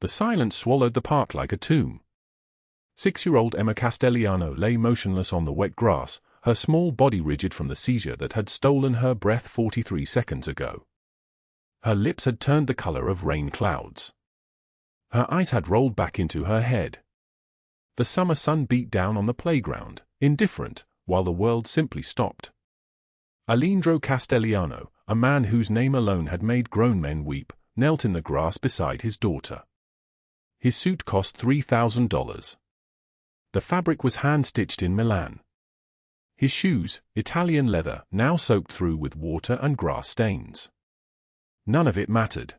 The silence swallowed the park like a tomb. 6-year-old Emma Castellano lay motionless on the wet grass, her small body rigid from the seizure that had stolen her breath 43 seconds ago. Her lips had turned the color of rain clouds. Her eyes had rolled back into her head. The summer sun beat down on the playground, indifferent, while the world simply stopped. Aleandro Castellano, a man whose name alone had made grown men weep, knelt in the grass beside his daughter. His suit cost $3,000. The fabric was hand-stitched in Milan. His shoes, Italian leather, now soaked through with water and grass stains. None of it mattered.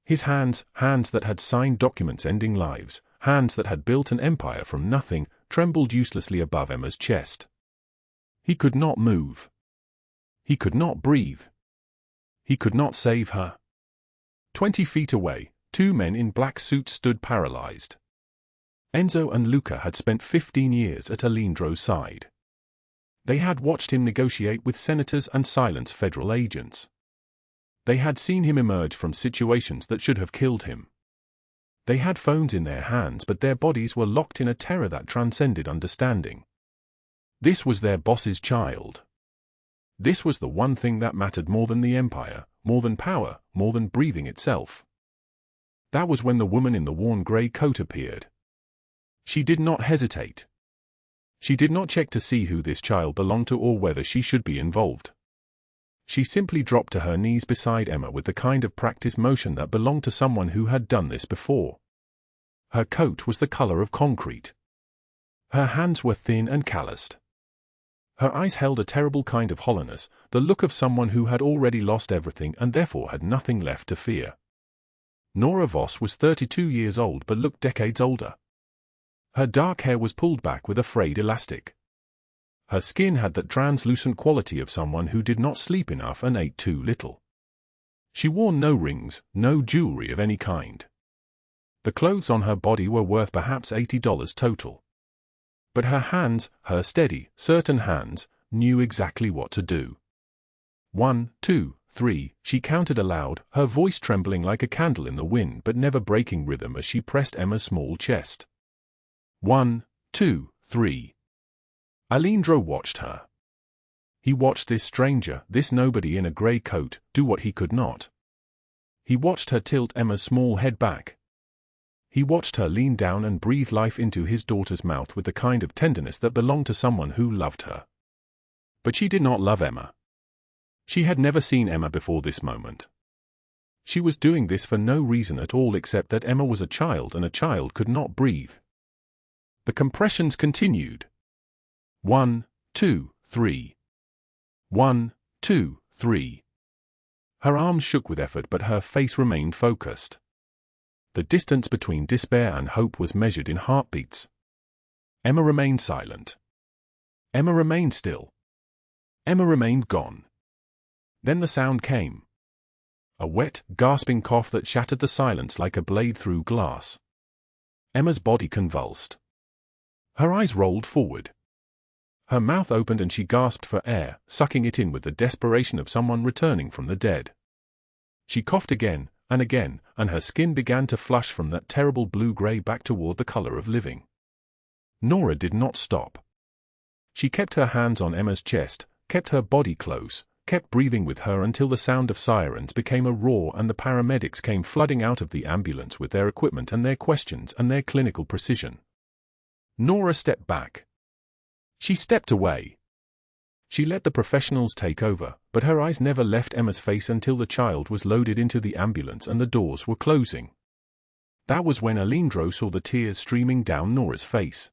His hands that had signed documents ending lives, hands that had built an empire from nothing, trembled uselessly above Emma's chest. He could not move. He could not breathe. He could not save her. 20 feet away, 2 men in black suits stood paralyzed. Enzo and Luca had spent 15 years at Aleandro's side. They had watched him negotiate with senators and silence federal agents. They had seen him emerge from situations that should have killed him. They had phones in their hands, but their bodies were locked in a terror that transcended understanding. This was their boss's child. This was the one thing that mattered more than the empire, more than power, more than breathing itself. That was when the woman in the worn grey coat appeared. She did not hesitate. She did not check to see who this child belonged to or whether she should be involved. She simply dropped to her knees beside Emma with the kind of practiced motion that belonged to someone who had done this before. Her coat was the color of concrete. Her hands were thin and calloused. Her eyes held a terrible kind of hollowness, the look of someone who had already lost everything and therefore had nothing left to fear. Nora Voss was 32 years old but looked decades older. Her dark hair was pulled back with a frayed elastic. Her skin had that translucent quality of someone who did not sleep enough and ate too little. She wore no rings, no jewelry of any kind. The clothes on her body were worth perhaps $80 total. But her hands, her steady, certain hands, knew exactly what to do. 1, 2, 3, she counted aloud, her voice trembling like a candle in the wind but never breaking rhythm as she pressed Emma's small chest. 1, 2, 3. Aleandro watched her. He watched this stranger, this nobody in a grey coat, do what he could not. He watched her tilt Emma's small head back. He watched her lean down and breathe life into his daughter's mouth with the kind of tenderness that belonged to someone who loved her. But she did not love Emma. She had never seen Emma before this moment. She was doing this for no reason at all except that Emma was a child and a child could not breathe. The compressions continued. 1, 2, 3. 1, 2, 3. Her arms shook with effort but her face remained focused. The distance between despair and hope was measured in heartbeats. Emma remained silent. Emma remained still. Emma remained gone. Then the sound came. A wet, gasping cough that shattered the silence like a blade through glass. Emma's body convulsed. Her eyes rolled forward. Her mouth opened and she gasped for air, sucking it in with the desperation of someone returning from the dead. She coughed again, and her skin began to flush from that terrible blue-gray back toward the color of living. Nora did not stop. She kept her hands on Emma's chest, kept her body close, kept breathing with her until the sound of sirens became a roar and the paramedics came flooding out of the ambulance with their equipment and their questions and their clinical precision. Nora stepped back. She stepped away. She let the professionals take over, but her eyes never left Emma's face until the child was loaded into the ambulance and the doors were closing. That was when Aleandro saw the tears streaming down Nora's face.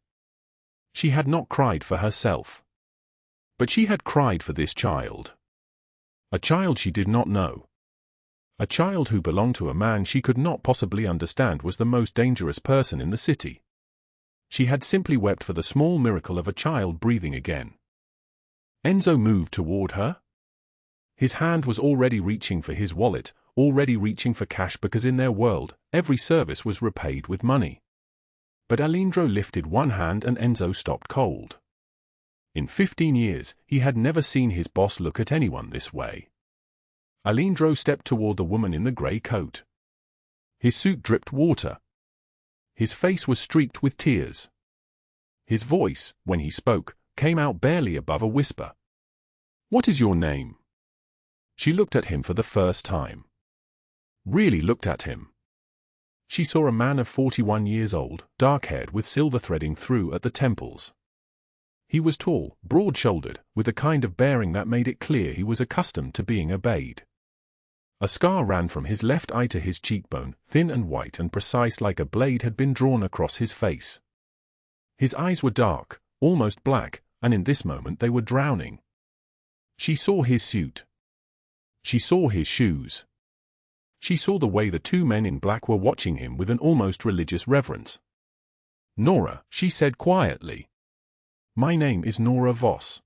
She had not cried for herself. But she had cried for this child. A child she did not know. A child who belonged to a man she could not possibly understand was the most dangerous person in the city. She had simply wept for the small miracle of a child breathing again. Enzo moved toward her. His hand was already reaching for his wallet, already reaching for cash because in their world, every service was repaid with money. But Aleandro lifted one hand and Enzo stopped cold. In 15 years, he had never seen his boss look at anyone this way. Aleandro stepped toward the woman in the grey coat. His suit dripped water. His face was streaked with tears. His voice, when he spoke, came out barely above a whisper. "What is your name?" She looked at him for the first time. Really looked at him. She saw a man of 41 years old, dark-haired with silver threading through at the temples. He was tall, broad-shouldered, with a kind of bearing that made it clear he was accustomed to being obeyed. A scar ran from his left eye to his cheekbone, thin and white and precise like a blade had been drawn across his face. His eyes were dark, almost black, and in this moment they were drowning. She saw his suit. She saw his shoes. She saw the way the two men in black were watching him with an almost religious reverence. "Nora," she said quietly. "My name is Nora Voss."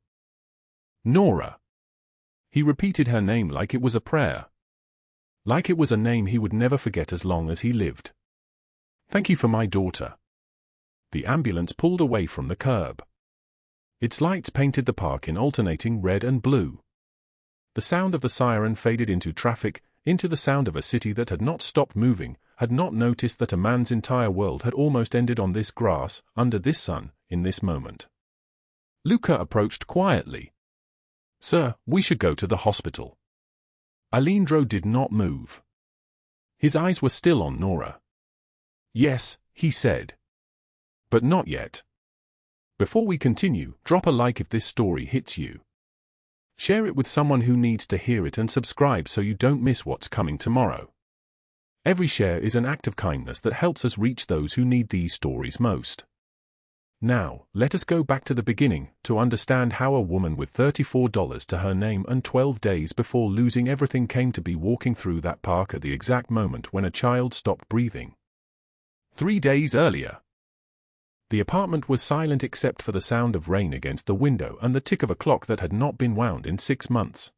"Nora." He repeated her name like it was a prayer. Like it was a name he would never forget as long as he lived. "Thank you for my daughter." The ambulance pulled away from the curb. Its lights painted the park in alternating red and blue. The sound of the siren faded into traffic, into the sound of a city that had not stopped moving, had not noticed that a man's entire world had almost ended on this grass, under this sun, in this moment. Luca approached quietly. "Sir, we should go to the hospital." Aleandro did not move. His eyes were still on Nora. "Yes," he said. "But not yet. Before we continue, drop a like if this story hits you. Share it with someone who needs to hear it and subscribe so you don't miss what's coming tomorrow. Every share is an act of kindness that helps us reach those who need these stories most. Now, let us go back to the beginning to understand how a woman with $34 to her name and 12 days before losing everything came to be walking through that park at the exact moment when a child stopped breathing. 3 days earlier. The apartment was silent except for the sound of rain against the window and the tick of a clock that had not been wound in 6 months.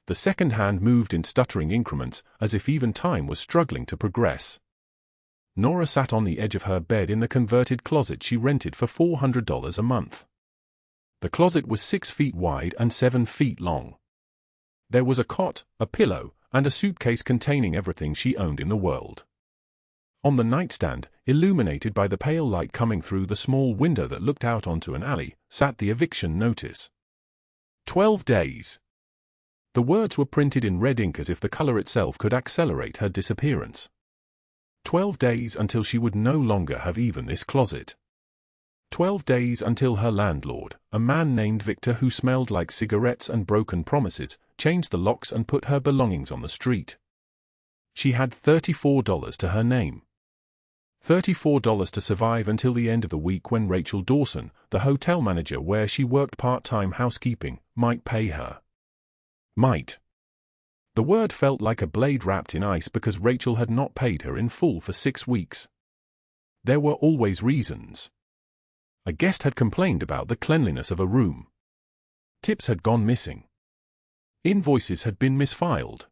The second hand moved in stuttering increments, as if even time was struggling to progress. Nora sat on the edge of her bed in the converted closet she rented for $400 a month. The closet was 6 feet wide and 7 feet long. There was a cot, a pillow, and a suitcase containing everything she owned in the world. On the nightstand, illuminated by the pale light coming through the small window that looked out onto an alley, sat the eviction notice. 12 days. The words were printed in red ink as if the color itself could accelerate her disappearance. 12 days until she would no longer have even this closet. 12 days until her landlord, a man named Victor who smelled like cigarettes and broken promises, changed the locks and put her belongings on the street. She had $34 to her name. $34 to survive until the end of the week when Rachel Dawson, the hotel manager where she worked part-time housekeeping, might pay her. Might. The word felt like a blade wrapped in ice because Rachel had not paid her in full for 6 weeks. There were always reasons. A guest had complained about the cleanliness of a room. Tips had gone missing. Invoices had been misfiled.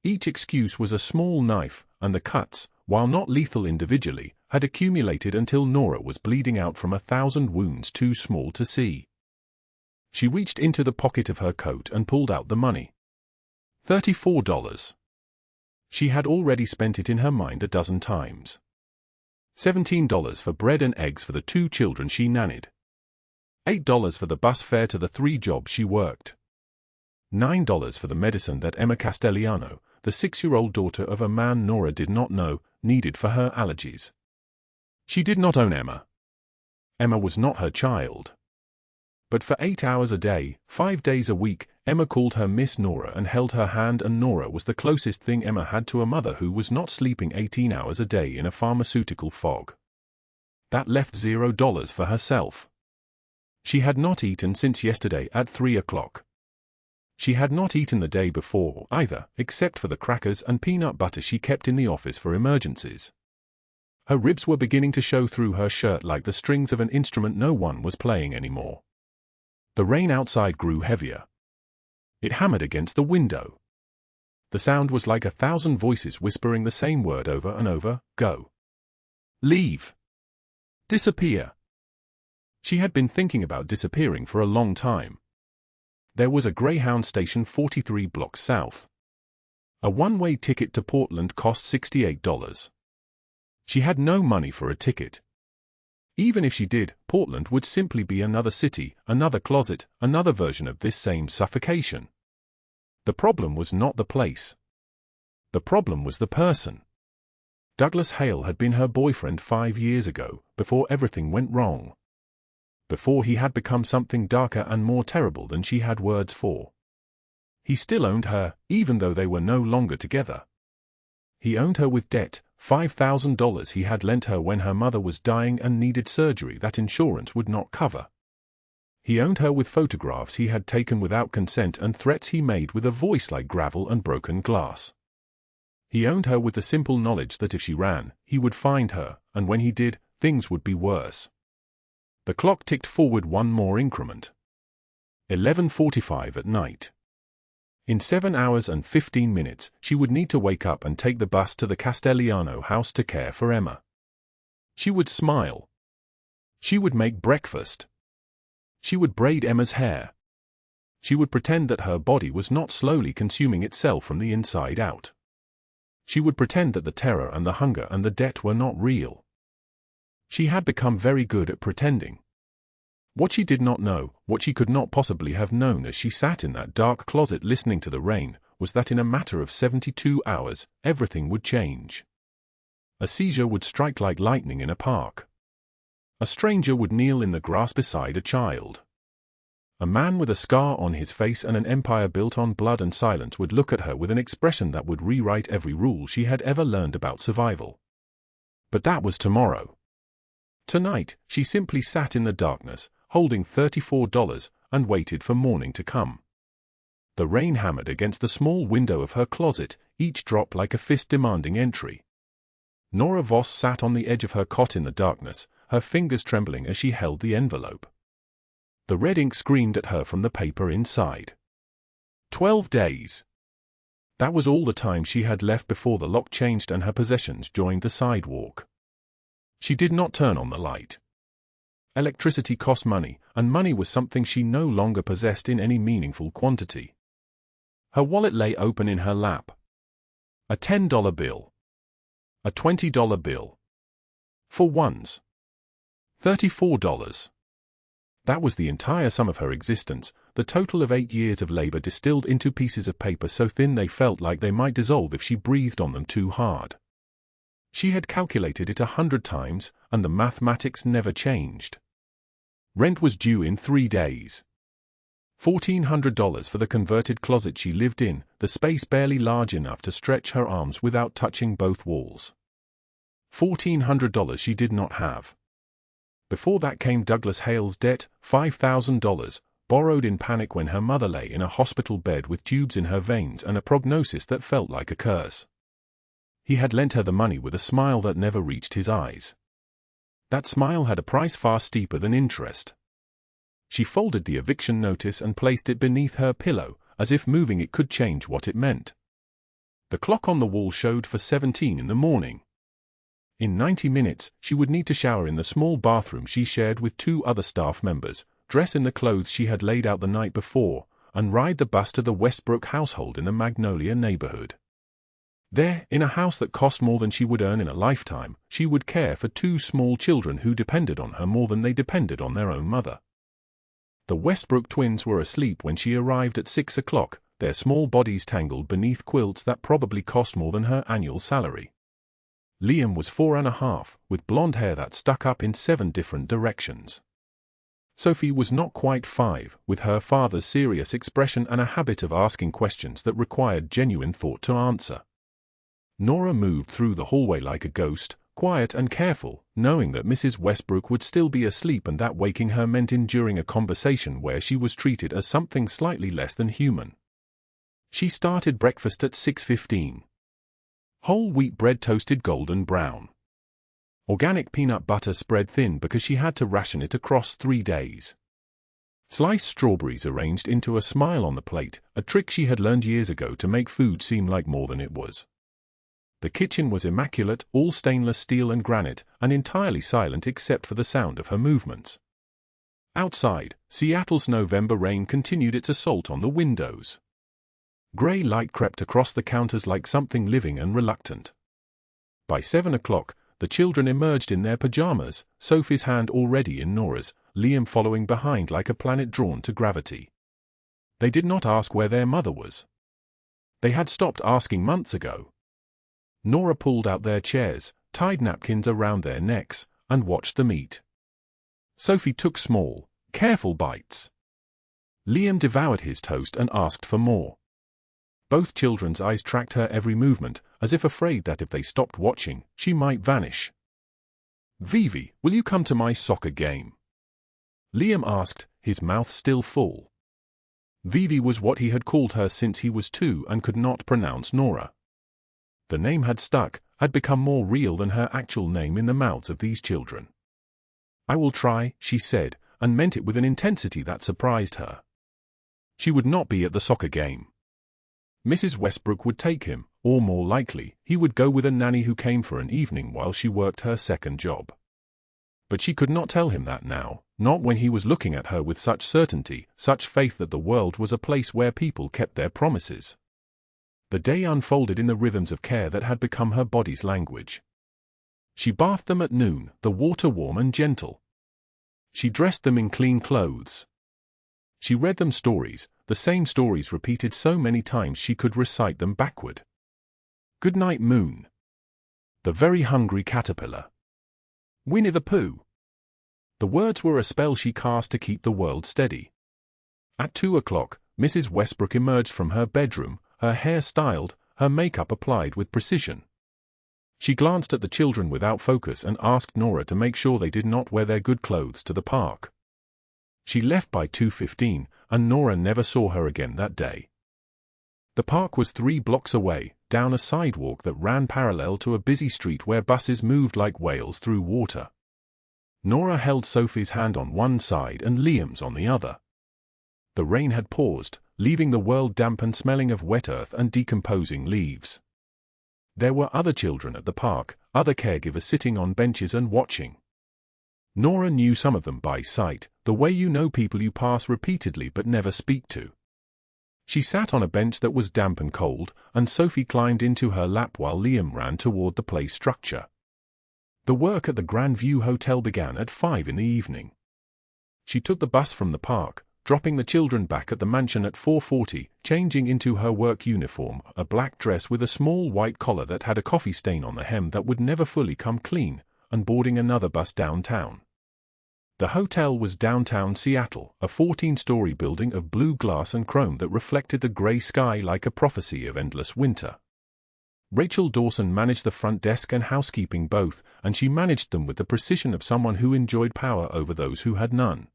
Each excuse was a small knife, and the cuts, while not lethal individually, had accumulated until Nora was bleeding out from 1,000 wounds too small to see. She reached into the pocket of her coat and pulled out the money. $34. She had already spent it in her mind a dozen times. $17 for bread and eggs for the 2 children she nannied. $8 for the bus fare to the 3 jobs she worked. $9 for the medicine that Emma Castellano, the 6-year-old daughter of a man Nora did not know, needed for her allergies. She did not own Emma. Emma was not her child. But for 8 hours a day, 5 days a week, Emma called her Miss Nora and held her hand, and Nora was the closest thing Emma had to a mother who was not sleeping 18 hours a day in a pharmaceutical fog. That left $0 for herself. She had not eaten since yesterday at 3 o'clock. She had not eaten the day before either, except for the crackers and peanut butter she kept in the office for emergencies. Her ribs were beginning to show through her shirt like the strings of an instrument no one was playing anymore. The rain outside grew heavier. It hammered against the window. The sound was like 1,000 voices whispering the same word over and over: go. Leave. Disappear. She had been thinking about disappearing for a long time. There was a Greyhound station 43 blocks south. A one-way ticket to Portland cost $68. She had no money for a ticket. Even if she did, Portland would simply be another city, another closet, another version of this same suffocation. The problem was not the place. The problem was the person. Douglas Hale had been her boyfriend 5 years ago, before everything went wrong. Before he had become something darker and more terrible than she had words for. He still owned her, even though they were no longer together. He owned her with debt, $5,000 he had lent her when her mother was dying and needed surgery that insurance would not cover. He owned her with photographs he had taken without consent and threats he made with a voice like gravel and broken glass. He owned her with the simple knowledge that if she ran, he would find her, and when he did, things would be worse. The clock ticked forward one more increment. 11:45 at night. In 7 hours and 15 minutes, she would need to wake up and take the bus to the Castellano house to care for Emma. She would smile. She would make breakfast. She would braid Emma's hair. She would pretend that her body was not slowly consuming itself from the inside out. She would pretend that the terror and the hunger and the debt were not real. She had become very good at pretending. What she did not know, what she could not possibly have known as she sat in that dark closet listening to the rain, was that in a matter of 72 hours, everything would change. A seizure would strike like lightning in a park. A stranger would kneel in the grass beside a child. A man with a scar on his face and an empire built on blood and silence would look at her with an expression that would rewrite every rule she had ever learned about survival. But that was tomorrow. Tonight, she simply sat in the darkness, holding $34, and waited for morning to come. The rain hammered against the small window of her closet, each drop like a fist demanding entry. Nora Voss sat on the edge of her cot in the darkness, her fingers trembling as she held the envelope. The red ink screamed at her from the paper inside. 12 days. That was all the time she had left before the lock changed and her possessions joined the sidewalk. She did not turn on the light. Electricity cost money, and money was something she no longer possessed in any meaningful quantity. Her wallet lay open in her lap. A $10 bill. A $20 bill. For ones. $34. That was the entire sum of her existence, the total of 8 years of labor distilled into pieces of paper so thin they felt like they might dissolve if she breathed on them too hard. She had calculated it 100 times, and the mathematics never changed. Rent was due in 3 days. $1,400 for the converted closet she lived in, the space barely large enough to stretch her arms without touching both walls. $1,400 she did not have. Before that came Douglas Hale's debt, $5,000, borrowed in panic when her mother lay in a hospital bed with tubes in her veins and a prognosis that felt like a curse. He had lent her the money with a smile that never reached his eyes. That smile had a price far steeper than interest. She folded the eviction notice and placed it beneath her pillow, as if moving it could change what it meant. The clock on the wall showed for 17 in the morning. In 90 minutes, she would need to shower in the small bathroom she shared with 2 other staff members, dress in the clothes she had laid out the night before, and ride the bus to the Westbrook household in the Magnolia neighborhood. There, in a house that cost more than she would earn in a lifetime, she would care for 2 small children who depended on her more than they depended on their own mother. The Westbrook twins were asleep when she arrived at 6 o'clock, their small bodies tangled beneath quilts that probably cost more than her annual salary. Liam was 4.5, with blonde hair that stuck up in 7 different directions. Sophie was not quite 5, with her father's serious expression and a habit of asking questions that required genuine thought to answer. Nora moved through the hallway like a ghost, quiet and careful, knowing that Mrs. Westbrook would still be asleep and that waking her meant enduring a conversation where she was treated as something slightly less than human. She started breakfast at 6:15. Whole wheat bread toasted golden brown. Organic peanut butter spread thin because she had to ration it across 3 days. Sliced strawberries arranged into a smile on the plate, a trick she had learned years ago to make food seem like more than it was. The kitchen was immaculate, all stainless steel and granite, and entirely silent except for the sound of her movements. Outside, Seattle's November rain continued its assault on the windows. Grey light crept across the counters like something living and reluctant. By 7 o'clock, the children emerged in their pajamas, Sophie's hand already in Nora's, Liam following behind like a planet drawn to gravity. They did not ask where their mother was. They had stopped asking months ago. Nora pulled out their chairs, tied napkins around their necks, and watched them eat. Sophie took small, careful bites. Liam devoured his toast and asked for more. Both children's eyes tracked her every movement, as if afraid that if they stopped watching, she might vanish. "Vivi, will you come to my soccer game?" Liam asked, his mouth still full. Vivi was what he had called her since he was 2 and could not pronounce Nora. The name had stuck, had become more real than her actual name in the mouths of these children. "I will try," she said, and meant it with an intensity that surprised her. She would not be at the soccer game. Mrs. Westbrook would take him, or more likely, he would go with a nanny who came for an evening while she worked her second job. But she could not tell him that now, not when he was looking at her with such certainty, such faith that the world was a place where people kept their promises. The day unfolded in the rhythms of care that had become her body's language. She bathed them at noon, the water warm and gentle. She dressed them in clean clothes. She read them stories, the same stories repeated so many times she could recite them backward. "Good night, Moon." "The Very Hungry Caterpillar." "Winnie the Pooh." The words were a spell she cast to keep the world steady. At 2 o'clock, Mrs. Westbrook emerged from her bedroom, her hair styled, her makeup applied with precision. She glanced at the children without focus and asked Nora to make sure they did not wear their good clothes to the park. She left by 2:15, and Nora never saw her again that day. The park was 3 blocks away, down a sidewalk that ran parallel to a busy street where buses moved like whales through water. Nora held Sophie's hand on one side and Liam's on the other. The rain had paused, leaving the world damp and smelling of wet earth and decomposing leaves. There were other children at the park, other caregivers sitting on benches and watching. Nora knew some of them by sight, the way you know people you pass repeatedly but never speak to. She sat on a bench that was damp and cold, and Sophie climbed into her lap while Liam ran toward the play structure. The work at the Grand View Hotel began at 5 in the evening. She took the bus from the park, dropping the children back at the mansion at 4:40, changing into her work uniform, a black dress with a small white collar that had a coffee stain on the hem that would never fully come clean, and boarding another bus downtown. The hotel was downtown Seattle, a 14-story building of blue glass and chrome that reflected the gray sky like a prophecy of endless winter. Rachel Dawson managed the front desk and housekeeping both, and she managed them with the precision of someone who enjoyed power over those who had none.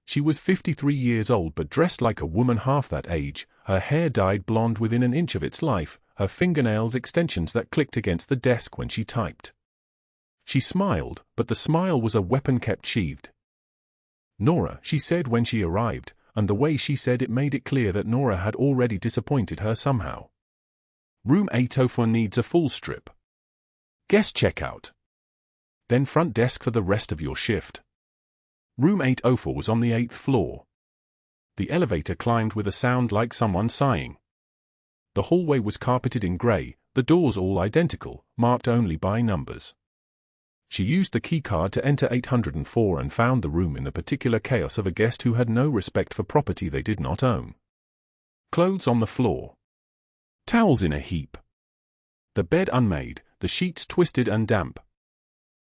She was 53 years old but dressed like a woman half that age, her hair dyed blonde within an inch of its life, her fingernails extensions that clicked against the desk when she typed. She smiled, but the smile was a weapon kept sheathed. "Nora," she said when she arrived, and the way she said it made it clear that Nora had already disappointed her somehow. "Room 804 needs a full strip. Guest checkout. Then front desk for the rest of your shift." Room 804 was on the 8th floor. The elevator climbed with a sound like someone sighing. The hallway was carpeted in gray, the doors all identical, marked only by numbers. She used the keycard to enter 804 and found the room in the particular chaos of a guest who had no respect for property they did not own. Clothes on the floor. Towels in a heap. The bed unmade, the sheets twisted and damp.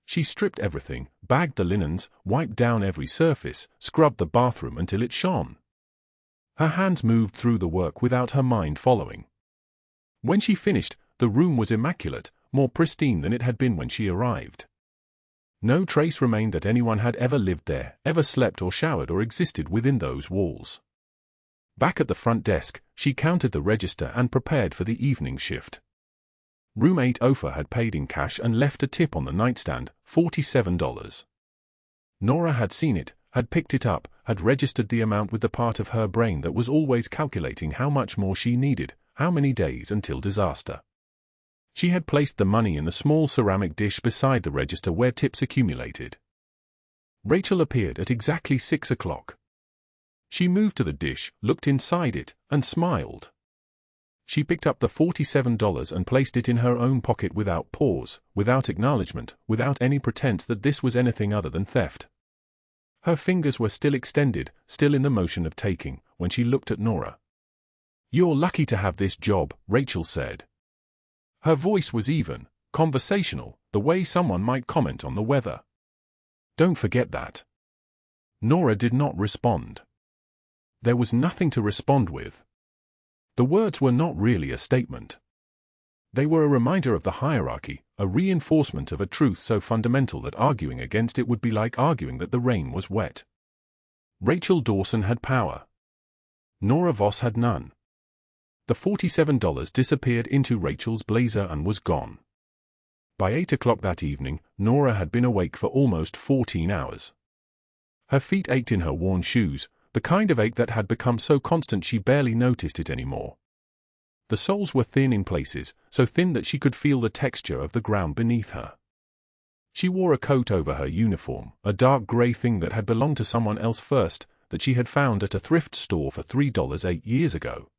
She stripped everything, bagged the linens, wiped down every surface, scrubbed the bathroom until it shone. Her hands moved through the work without her mind following. When she finished, the room was immaculate, more pristine than it had been when she arrived. No trace remained that anyone had ever lived there, ever slept or showered or existed within those walls. Back at the front desk, she counted the register and prepared for the evening shift. Room 804 had paid in cash and left a tip on the nightstand, $47. Nora had seen it, had picked it up, had registered the amount with the part of her brain that was always calculating how much more she needed, how many days until disaster. She had placed the money in the small ceramic dish beside the register where tips accumulated. Rachel appeared at exactly 6 o'clock. She moved to the dish, looked inside it, and smiled. She picked up the $47 and placed it in her own pocket without pause, without acknowledgement, without any pretense that this was anything other than theft. Her fingers were still extended, still in the motion of taking, when she looked at Nora. "You're lucky to have this job," Rachel said. Her voice was even, conversational, the way someone might comment on the weather. "Don't forget that." Nora did not respond. There was nothing to respond with. The words were not really a statement. They were a reminder of the hierarchy, a reinforcement of a truth so fundamental that arguing against it would be like arguing that the rain was wet. Rachel Dawson had power. Nora Voss had none. The $47 disappeared into Rachel's blazer and was gone. By 8 o'clock that evening, Nora had been awake for almost 14 hours. Her feet ached in her worn shoes, the kind of ache that had become so constant she barely noticed it anymore. The soles were thin in places, so thin that she could feel the texture of the ground beneath her. She wore a coat over her uniform, a dark gray thing that had belonged to someone else first, that she had found at a thrift store for $3 8 years ago.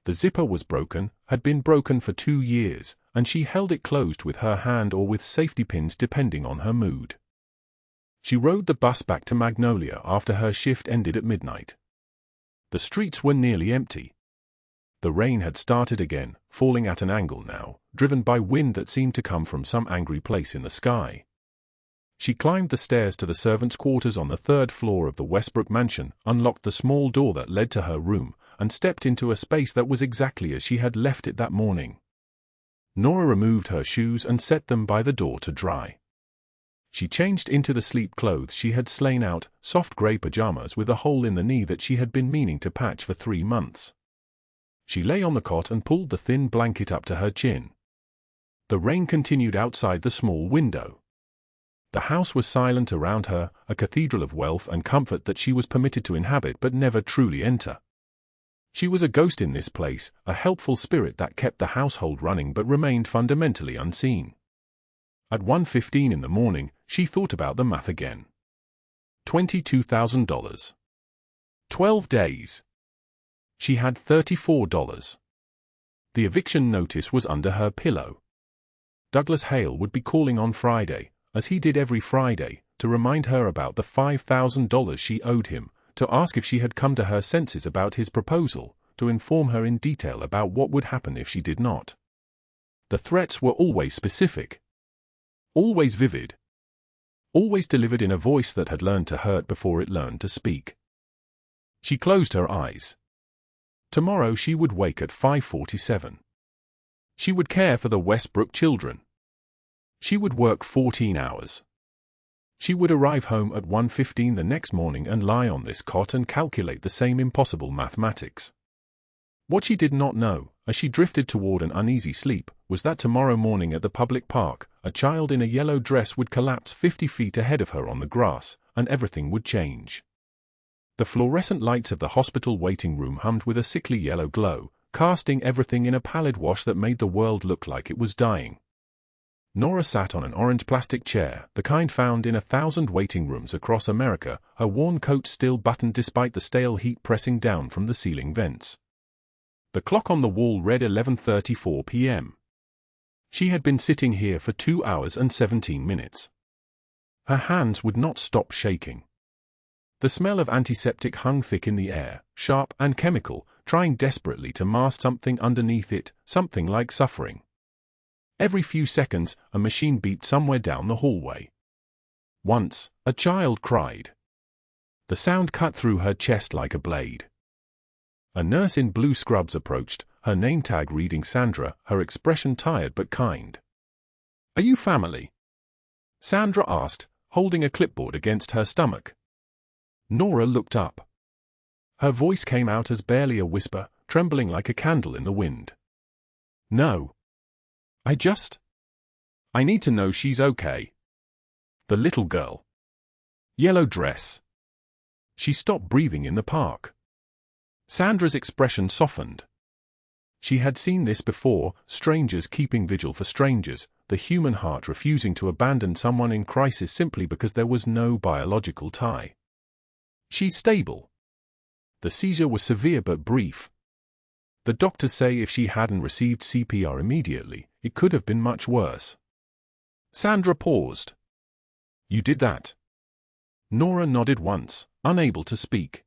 The zipper was broken, had been broken for 2 years, and she held it closed with her hand or with safety pins depending on her mood. She rode the bus back to Magnolia after her shift ended at midnight. The streets were nearly empty. The rain had started again, falling at an angle now, driven by wind that seemed to come from some angry place in the sky. She climbed the stairs to the servants' quarters on the 3rd floor of the Westbrook mansion, unlocked the small door that led to her room, and stepped into a space that was exactly as she had left it that morning. Nora removed her shoes and set them by the door to dry. She changed into the sleep clothes she had slain out, soft grey pajamas with a hole in the knee that she had been meaning to patch for 3 months. She lay on the cot and pulled the thin blanket up to her chin. The rain continued outside the small window. The house was silent around her, a cathedral of wealth and comfort that she was permitted to inhabit but never truly enter. She was a ghost in this place, a helpful spirit that kept the household running but remained fundamentally unseen. At 1:15 in the morning, she thought about the math again. $22,000. 12 days. She had $34. The eviction notice was under her pillow. Douglas Hale would be calling on Friday, as he did every Friday, to remind her about the $5,000 she owed him, to ask if she had come to her senses about his proposal, to inform her in detail about what would happen if she did not. The threats were always specific. Always vivid. Always delivered in a voice that had learned to hurt before it learned to speak. She closed her eyes. Tomorrow she would wake at 5:47. She would care for the Westbrook children. She would work 14 hours. She would arrive home at 1:15 the next morning and lie on this cot and calculate the same impossible mathematics. What she did not know, as she drifted toward an uneasy sleep, was that tomorrow morning at the public park, a child in a yellow dress would collapse 50 feet ahead of her on the grass, and everything would change. The fluorescent lights of the hospital waiting room hummed with a sickly yellow glow, casting everything in a pallid wash that made the world look like it was dying. Nora sat on an orange plastic chair, the kind found in 1,000 waiting rooms across America, her worn coat still buttoned despite the stale heat pressing down from the ceiling vents. The clock on the wall read 11:34 p.m. She had been sitting here for 2 hours and 17 minutes. Her hands would not stop shaking. The smell of antiseptic hung thick in the air, sharp and chemical, trying desperately to mask something underneath it, something like suffering. Every few seconds, a machine beeped somewhere down the hallway. Once, a child cried. The sound cut through her chest like a blade. A nurse in blue scrubs approached, her name tag reading Sandra, her expression tired but kind. "Are you family?" Sandra asked, holding a clipboard against her stomach. Nora looked up. Her voice came out as barely a whisper, trembling like a candle in the wind. "No. I need to know she's okay." The little girl. Yellow dress. She stopped breathing in the park. Sandra's expression softened. She had seen this before, strangers keeping vigil for strangers, the human heart refusing to abandon someone in crisis simply because there was no biological tie. "She's stable." The seizure was severe but brief. The doctors say if she hadn't received CPR immediately, it could have been much worse. Sandra paused. You did that? Nora nodded once, unable to speak.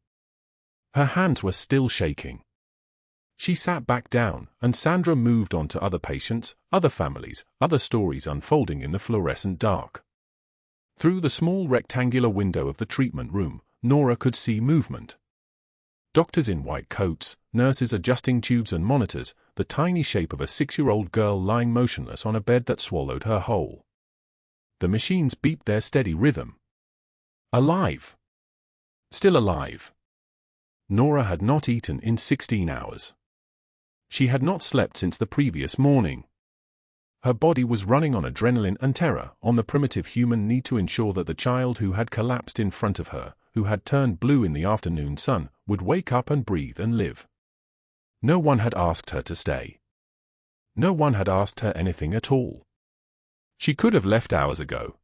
Her hands were still shaking. She sat back down, and Sandra moved on to other patients, other families, other stories unfolding in the fluorescent dark. Through the small rectangular window of the treatment room, Nora could see movement. Doctors in white coats, nurses adjusting tubes and monitors, the tiny shape of a 6-year-old girl lying motionless on a bed that swallowed her whole. The machines beeped their steady rhythm. Alive. Still alive. Nora had not eaten in 16 hours. She had not slept since the previous morning. Her body was running on adrenaline and terror, on the primitive human need to ensure that the child who had collapsed in front of her, who had turned blue in the afternoon sun, would wake up and breathe and live. No one had asked her to stay. No one had asked her anything at all. She could have left hours ago.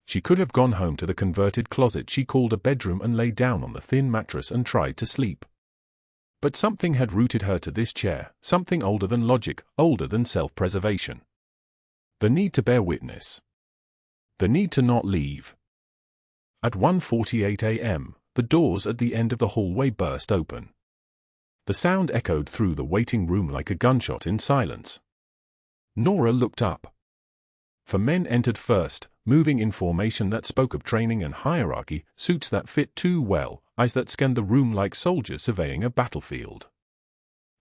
She could have gone home to the converted closet she called a bedroom and lay down on the thin mattress and tried to sleep. But something had rooted her to this chair, something older than logic, older than self-preservation. The need to bear witness. The need to not leave. At 1:48 a.m., the doors at the end of the hallway burst open. The sound echoed through the waiting room like a gunshot in silence. Nora looked up. 4 men entered first, moving in formation that spoke of training and hierarchy, suits that fit too well, eyes that scanned the room like soldiers surveying a battlefield.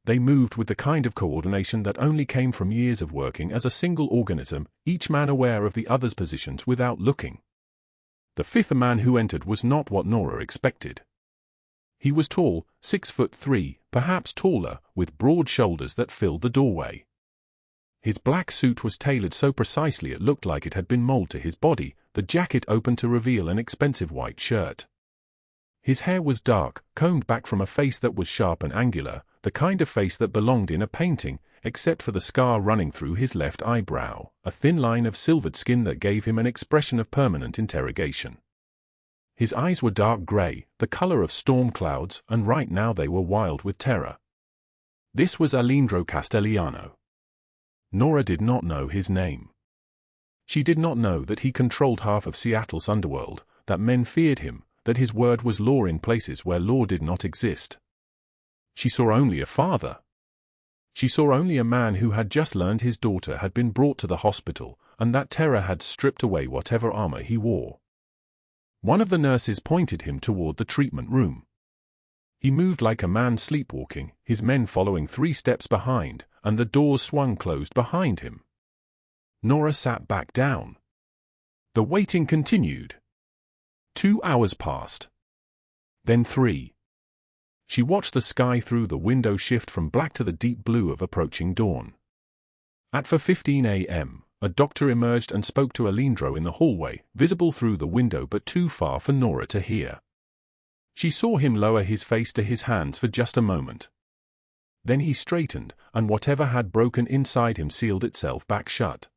They moved with the kind of coordination that only came from years of working as a single organism, each man aware of the other's positions without looking. The 5th man who entered was not what Nora expected. He was tall, 6'3", perhaps taller, with broad shoulders that filled the doorway. His black suit was tailored so precisely it looked like it had been molded to his body, the jacket open to reveal an expensive white shirt. His hair was dark, combed back from a face that was sharp and angular, the kind of face that belonged in a painting, except for the scar running through his left eyebrow, a thin line of silvered skin that gave him an expression of permanent interrogation. His eyes were dark gray, the color of storm clouds, and right now they were wild with terror. This was Aleandro Castellano. Nora did not know his name. She did not know that he controlled half of Seattle's underworld, that men feared him, that his word was law in places where law did not exist. She saw only a father. She saw only a man who had just learned his daughter had been brought to the hospital, and that terror had stripped away whatever armor he wore. One of the nurses pointed him toward the treatment room. He moved like a man sleepwalking, his men following 3 steps behind, and the doors swung closed behind him. Nora sat back down. The waiting continued. 2 hours passed. Then 3. She watched the sky through the window shift from black to the deep blue of approaching dawn. At 4:15 a.m., a doctor emerged and spoke to Aleandro in the hallway, visible through the window but too far for Nora to hear. She saw him lower his face to his hands for just a moment. Then he straightened, and whatever had broken inside him sealed itself back shut.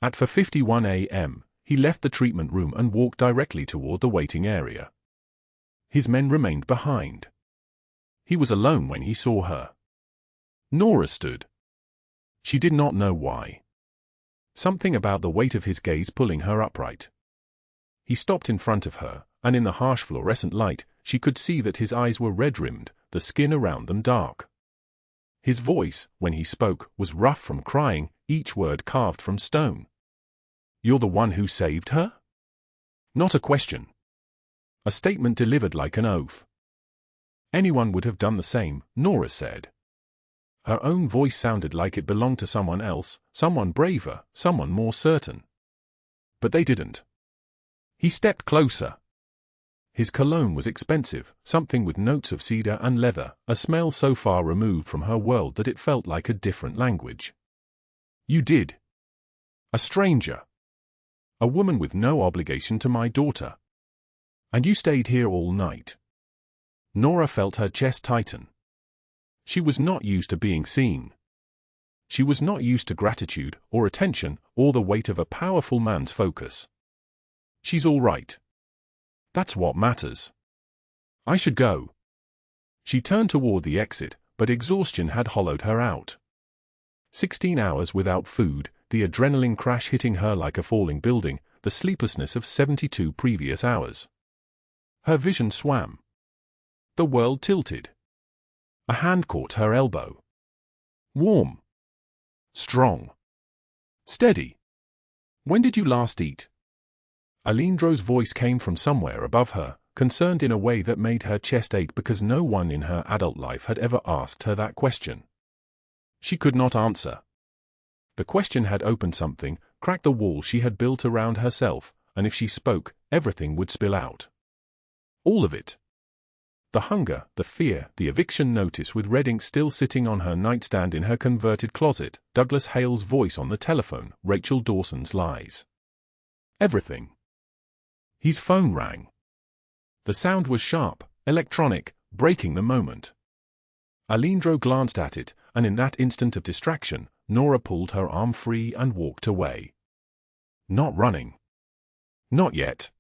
At 4:51 a.m., he left the treatment room and walked directly toward the waiting area. His men remained behind. He was alone when he saw her. Nora stood. She did not know why. Something about the weight of his gaze pulling her upright. He stopped in front of her, and in the harsh fluorescent light, she could see that his eyes were red-rimmed, the skin around them dark. His voice, when he spoke, was rough from crying, each word carved from stone. "You're the one who saved her?" Not a question. A statement delivered like an oath. Anyone would have done the same, Nora said. Her own voice sounded like it belonged to someone else, someone braver, someone more certain. But they didn't. He stepped closer. His cologne was expensive, something with notes of cedar and leather, a smell so far removed from her world that it felt like a different language. "You did. A stranger. A woman with no obligation to my daughter. And you stayed here all night." Nora felt her chest tighten. She was not used to being seen. She was not used to gratitude, or attention, or the weight of a powerful man's focus. "She's all right. That's what matters. I should go." She turned toward the exit, but exhaustion had hollowed her out. 16 hours without food, the adrenaline crash hitting her like a falling building, the sleeplessness of 72 previous hours. Her vision swam. The world tilted. A hand caught her elbow. Warm. Strong. Steady. When did you last eat? Aleandro's voice came from somewhere above her, concerned in a way that made her chest ache because no one in her adult life had ever asked her that question. She could not answer. The question had opened something, cracked the wall she had built around herself, and if she spoke, everything would spill out. All of it. The hunger, the fear, the eviction notice with red ink still sitting on her nightstand in her converted closet, Douglas Hale's voice on the telephone, Rachel Dawson's lies. Everything. His phone rang. The sound was sharp, electronic, breaking the moment. Aleandro glanced at it, and in that instant of distraction, Nora pulled her arm free and walked away. Not running. Not yet.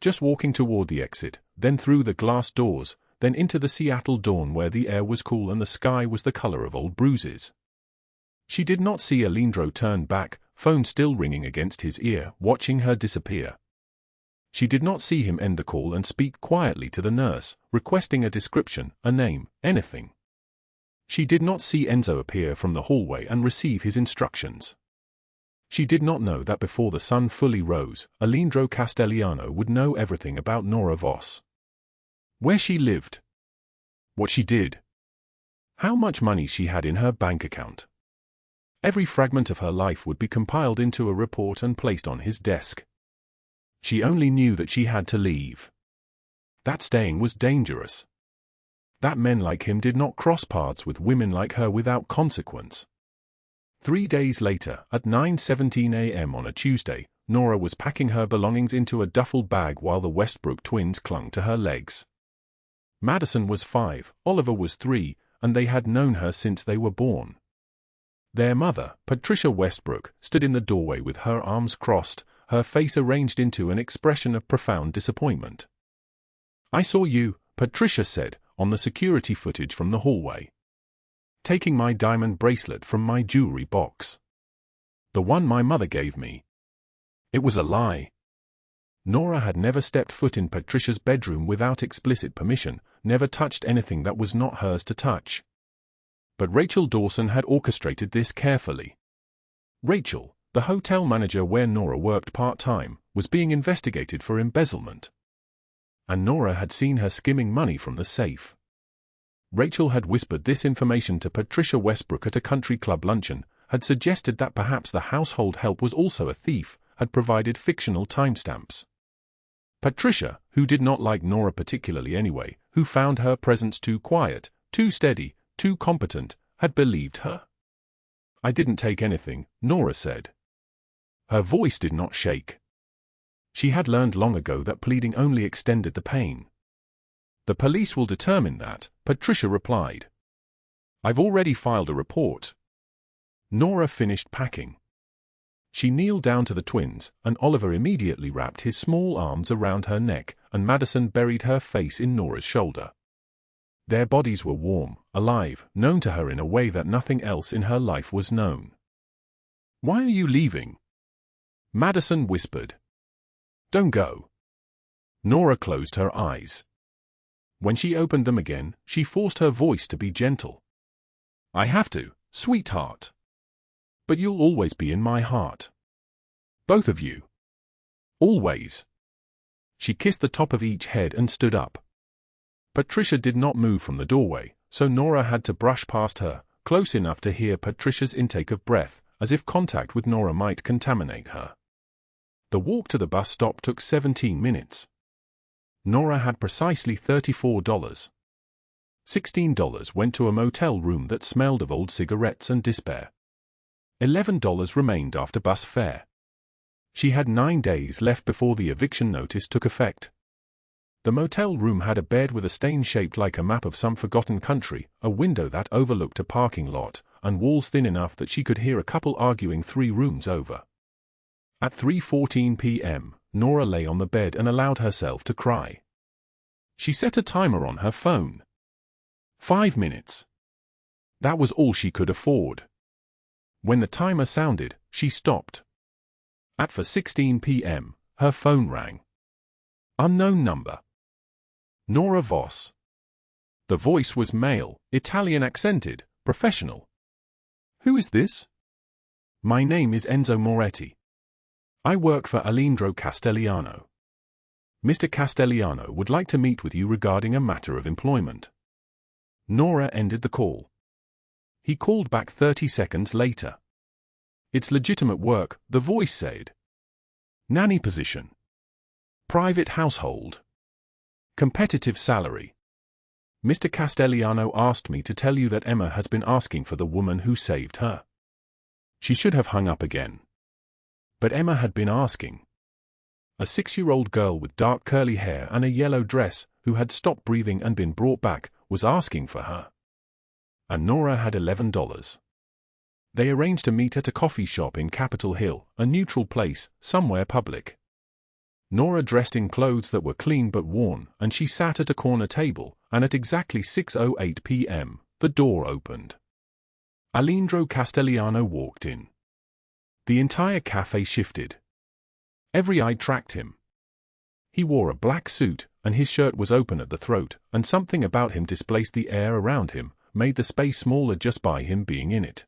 Just walking toward the exit, then through the glass doors, then into the Seattle dawn where the air was cool and the sky was the color of old bruises. She did not see Aleandro turn back, phone still ringing against his ear, watching her disappear. She did not see him end the call and speak quietly to the nurse, requesting a description, a name, anything. She did not see Enzo appear from the hallway and receive his instructions. She did not know that before the sun fully rose, Aleandro Castellano would know everything about Nora Voss. Where she lived. What she did. How much money she had in her bank account. Every fragment of her life would be compiled into a report and placed on his desk. She only knew that she had to leave. That staying was dangerous. That men like him did not cross paths with women like her without consequence. 3 days later, at 9:17 a.m. on a Tuesday, Nora was packing her belongings into a duffel bag while the Westbrook twins clung to her legs. Madison was 5, Oliver was 3, and they had known her since they were born. Their mother, Patricia Westbrook, stood in the doorway with her arms crossed, her face arranged into an expression of profound disappointment. "I saw you," Patricia said, on the security footage from the hallway. "Taking my diamond bracelet from my jewelry box. The one my mother gave me." It was a lie. Nora had never stepped foot in Patricia's bedroom without explicit permission, never touched anything that was not hers to touch. But Rachel Dawson had orchestrated this carefully. Rachel, the hotel manager where Nora worked part-time, was being investigated for embezzlement. And Nora had seen her skimming money from the safe. Rachel had whispered this information to Patricia Westbrook at a country club luncheon, had suggested that perhaps the household help was also a thief, had provided fictional timestamps. Patricia, who did not like Nora particularly anyway, who found her presence too quiet, too steady, too competent, had believed her. "I didn't take anything," Nora said. Her voice did not shake. She had learned long ago that pleading only extended the pain. "The police will determine that," Patricia replied. "I've already filed a report." Nora finished packing. She kneeled down to the twins, and Oliver immediately wrapped his small arms around her neck, and Madison buried her face in Nora's shoulder. Their bodies were warm, alive, known to her in a way that nothing else in her life was known. "Why are you leaving?" Madison whispered. "Don't go." Nora closed her eyes. When she opened them again, she forced her voice to be gentle. "I have to, sweetheart. But you'll always be in my heart. Both of you. Always." She kissed the top of each head and stood up. Patricia did not move from the doorway, so Nora had to brush past her, close enough to hear Patricia's intake of breath, as if contact with Nora might contaminate her. The walk to the bus stop took 17 minutes. Nora had precisely $34. $16 went to a motel room that smelled of old cigarettes and despair. $11 remained after bus fare. She had 9 days left before the eviction notice took effect. The motel room had a bed with a stain shaped like a map of some forgotten country, a window that overlooked a parking lot, and walls thin enough that she could hear a couple arguing 3 rooms over. At 3:14 p.m., Nora lay on the bed and allowed herself to cry. She set a timer on her phone. 5 minutes. That was all she could afford. When the timer sounded, she stopped. At 4:16 p.m., her phone rang. Unknown number. Nora Voss. The voice was male, Italian accented, professional. Who is this? My name is Enzo Moretti. I work for Aleandro Castelliano. Mr. Castelliano would like to meet with you regarding a matter of employment. Nora ended the call. He called back 30 seconds later. It's legitimate work, the voice said. Nanny position. Private household. Competitive salary. Mr. Castelliano asked me to tell you that Emma has been asking for the woman who saved her. She should have hung up again. But Emma had been asking. A 6-year-old girl with dark curly hair and a yellow dress, who had stopped breathing and been brought back, was asking for her. And Nora had $11. They arranged to meet at a coffee shop in Capitol Hill, a neutral place, somewhere public. Nora dressed in clothes that were clean but worn, and she sat at a corner table, and at exactly 6:08 p.m., the door opened. Aleandro Castelliano walked in. The entire cafe shifted. Every eye tracked him. He wore a black suit, and his shirt was open at the throat, and something about him displaced the air around him, made the space smaller just by him being in it.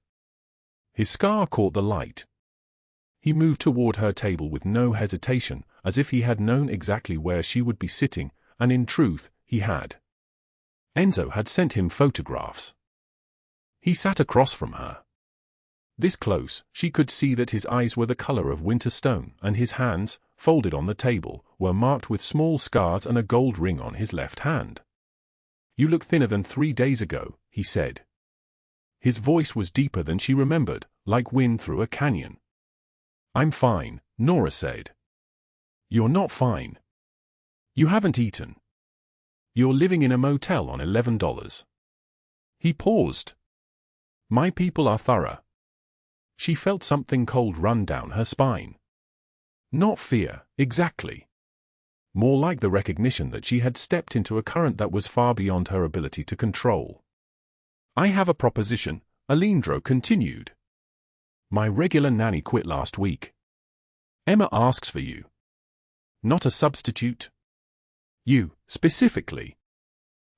His scar caught the light. He moved toward her table with no hesitation, as if he had known exactly where she would be sitting, and in truth, he had. Enzo had sent him photographs. He sat across from her. This close, she could see that his eyes were the color of winter stone, and his hands, folded on the table, were marked with small scars and a gold ring on his left hand. You look thinner than 3 days ago, he said. His voice was deeper than she remembered, like wind through a canyon. I'm fine, Nora said. You're not fine. You haven't eaten. You're living in a motel on $11. He paused. My people are thorough. She felt something cold run down her spine. Not fear, exactly. More like the recognition that she had stepped into a current that was far beyond her ability to control. I have a proposition, Aleandro continued. My regular nanny quit last week. Emma asks for you. Not a substitute. You, specifically.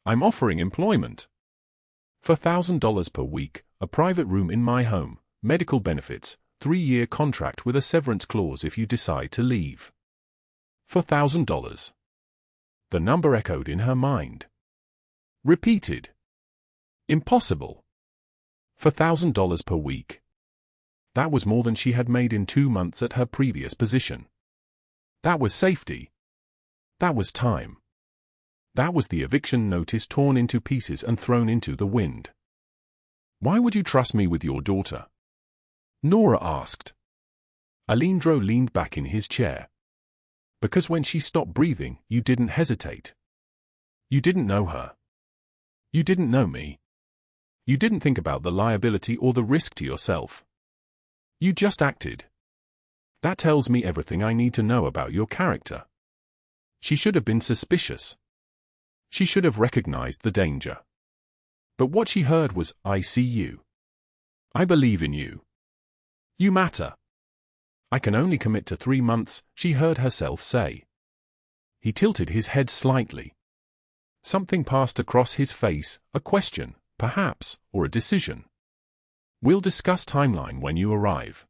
I'm offering employment. For $1,000 per week, a private room in my home, medical benefits, 3-year contract with a severance clause if you decide to leave. For $1,000. The number echoed in her mind. Repeated. Impossible. For $1,000 per week. That was more than she had made in 2 months at her previous position. That was safety. That was time. That was the eviction notice torn into pieces and thrown into the wind. Why would you trust me with your daughter? Nora asked. Aleandro leaned back in his chair. Because when she stopped breathing, you didn't hesitate. You didn't know her. You didn't know me. You didn't think about the liability or the risk to yourself. You just acted. That tells me everything I need to know about your character. She should have been suspicious. She should have recognized the danger. But what she heard was, I see you. I believe in you. You matter. I can only commit to 3 months, she heard herself say. He tilted his head slightly. Something passed across his face, a question, perhaps, or a decision. We'll discuss timeline when you arrive.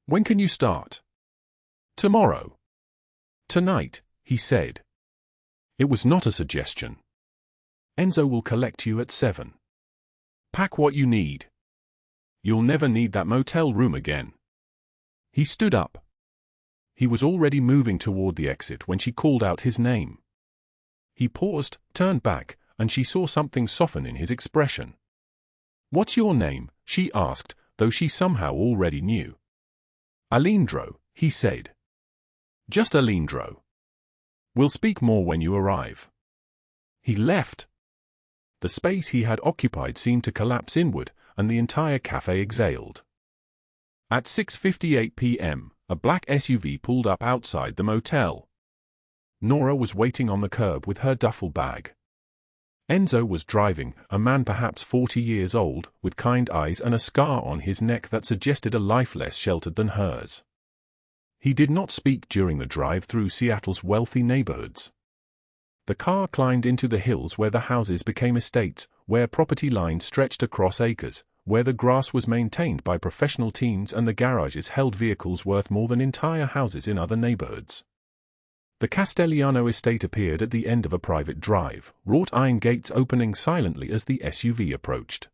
When can you start? Tomorrow. Tonight, he said. It was not a suggestion. Enzo will collect you at 7. Pack what you need. You'll never need that motel room again. He stood up. He was already moving toward the exit when she called out his name. He paused, turned back, and she saw something soften in his expression. What's your name? She asked, though she somehow already knew. Aleandro, he said. Just Aleandro. We'll speak more when you arrive. He left. The space he had occupied seemed to collapse inward, and the entire cafe exhaled. At 6:58 p.m., a black SUV pulled up outside the motel. Nora was waiting on the curb with her duffel bag. Enzo was driving, a man perhaps 40 years old, with kind eyes and a scar on his neck that suggested a life less sheltered than hers. He did not speak during the drive through Seattle's wealthy neighborhoods. The car climbed into the hills where the houses became estates, where property lines stretched across acres, where the grass was maintained by professional teams and the garages held vehicles worth more than entire houses in other neighborhoods. The Castelliano estate appeared at the end of a private drive, wrought iron gates opening silently as the SUV approached.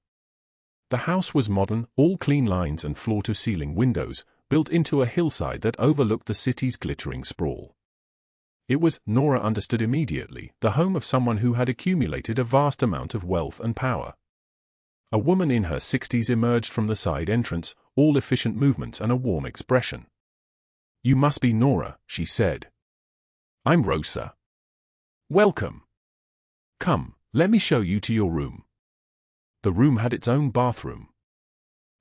The house was modern, all clean lines and floor-to-ceiling windows, built into a hillside that overlooked the city's glittering sprawl. It was, Nora understood immediately, the home of someone who had accumulated a vast amount of wealth and power. A woman in her 60s emerged from the side entrance, all efficient movements and a warm expression. "You must be Nora," she said. "I'm Rosa. Welcome. Come, let me show you to your room." The room had its own bathroom.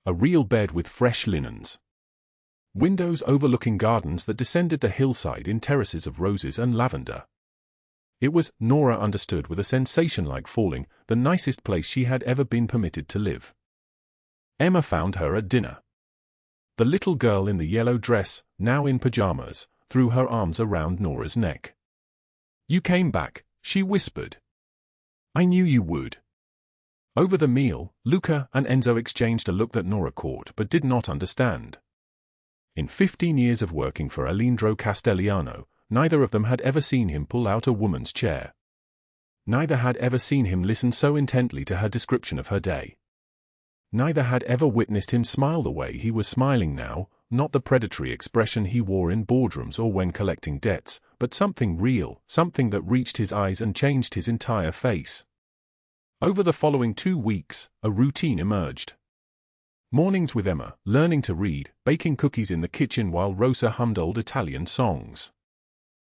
A real bed with fresh linens. Windows overlooking gardens that descended the hillside in terraces of roses and lavender. It was, Nora understood with a sensation like falling, the nicest place she had ever been permitted to live. Emma found her at dinner. The little girl in the yellow dress, now in pajamas, threw her arms around Nora's neck. "You came back," she whispered. "I knew you would." Over the meal, Luca and Enzo exchanged a look that Nora caught but did not understand. In 15 years of working for Aleandro Castelliano, neither of them had ever seen him pull out a woman's chair. Neither had ever seen him listen so intently to her description of her day. Neither had ever witnessed him smile the way he was smiling now, not the predatory expression he wore in boardrooms or when collecting debts, but something real, something that reached his eyes and changed his entire face. Over the following 2 weeks, a routine emerged. Mornings with Emma, learning to read, baking cookies in the kitchen while Rosa hummed old Italian songs.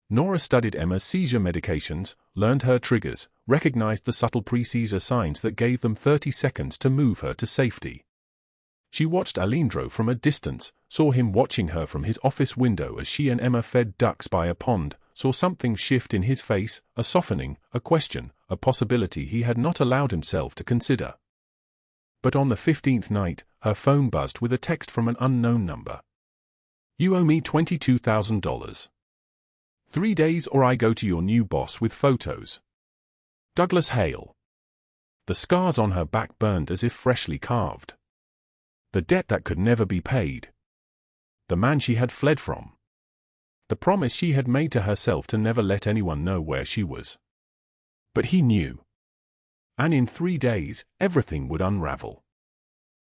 Nora studied Emma's seizure medications, learned her triggers, recognized the subtle pre-seizure signs that gave them 30 seconds to move her to safety. She watched Aleandro from a distance, saw him watching her from his office window as she and Emma fed ducks by a pond, saw something shift in his face, a softening, a question, a possibility he had not allowed himself to consider. But on the 15th night, her phone buzzed with a text from an unknown number. "You owe me $22,000. 3 days or I go to your new boss with photos. Douglas Hale." The scars on her back burned as if freshly carved. The debt that could never be paid. The man she had fled from. The promise she had made to herself to never let anyone know where she was. But he knew. And in 3 days, everything would unravel.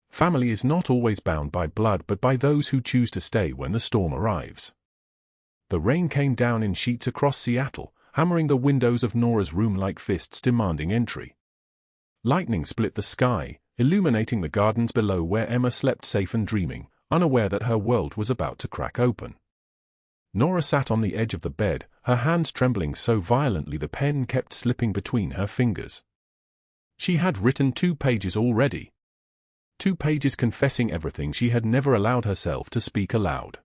Family is not always bound by blood but by those who choose to stay when the storm arrives. The rain came down in sheets across Seattle, hammering the windows of Nora's room like fists demanding entry. Lightning split the sky, illuminating the gardens below where Emma slept safe and dreaming, unaware that her world was about to crack open. Nora sat on the edge of the bed, her hands trembling so violently the pen kept slipping between her fingers. She had written 2 pages already. 2 pages confessing everything she had never allowed herself to speak aloud.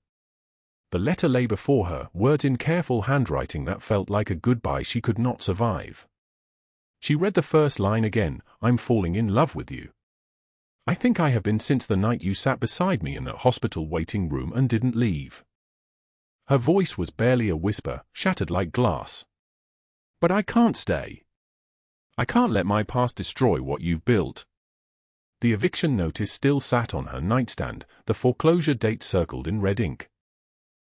The letter lay before her, words in careful handwriting that felt like a goodbye she could not survive. She read the first line again, "I'm falling in love with you. I think I have been since the night you sat beside me in the hospital waiting room and didn't leave." Her voice was barely a whisper, shattered like glass. "But I can't stay. I can't let my past destroy what you've built." The eviction notice still sat on her nightstand, the foreclosure date circled in red ink.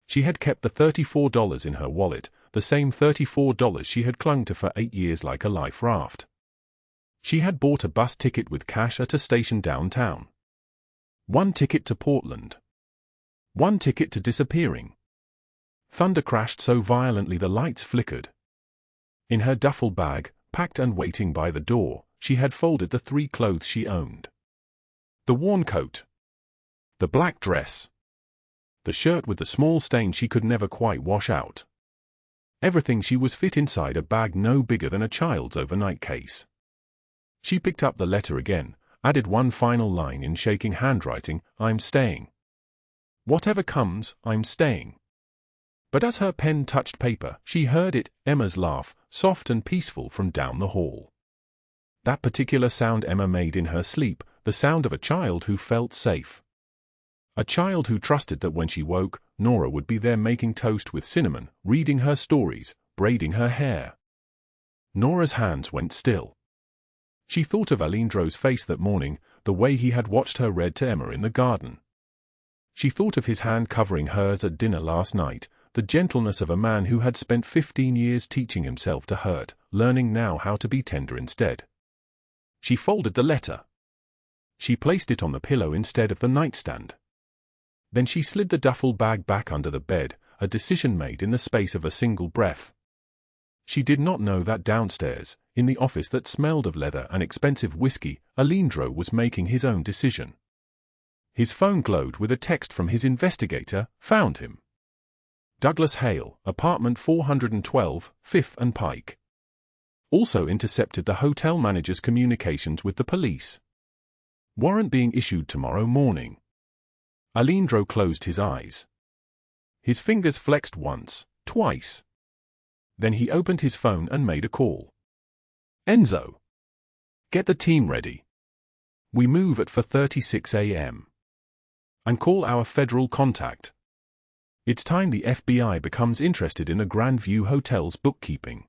She had kept the $34 in her wallet, the same $34 she had clung to for 8 years like a life raft. She had bought a bus ticket with cash at a station downtown. 1 ticket to Portland. 1 ticket to disappearing. Thunder crashed so violently the lights flickered. In her duffel bag, packed and waiting by the door, she had folded the 3 clothes she owned. The worn coat. The black dress. The shirt with the small stain she could never quite wash out. Everything she was fit inside a bag no bigger than a child's overnight case. She picked up the letter again, added one final line in shaking handwriting, "I'm staying. Whatever comes, I'm staying." But as her pen touched paper, she heard it, Emma's laugh, soft and peaceful from down the hall. That particular sound Emma made in her sleep, the sound of a child who felt safe. A child who trusted that when she woke, Nora would be there making toast with cinnamon, reading her stories, braiding her hair. Nora's hands went still. She thought of Aleandro's face that morning, the way he had watched her read to Emma in the garden. She thought of his hand covering hers at dinner last night, the gentleness of a man who had spent 15 years teaching himself to hurt, learning now how to be tender instead. She folded the letter. She placed it on the pillow instead of the nightstand. Then she slid the duffel bag back under the bed, a decision made in the space of a single breath. She did not know that downstairs, in the office that smelled of leather and expensive whiskey, Aleandro was making his own decision. His phone glowed with a text from his investigator, found him. Douglas Hale, apartment 412, 5th and Pike. Also intercepted the hotel manager's communications with the police. Warrant being issued tomorrow morning. Aleandro closed his eyes. His fingers flexed once, twice. Then he opened his phone and made a call. Enzo. Get the team ready. We move at 4:36 a.m. And call our federal contact. It's time the FBI becomes interested in the Grandview Hotel's bookkeeping.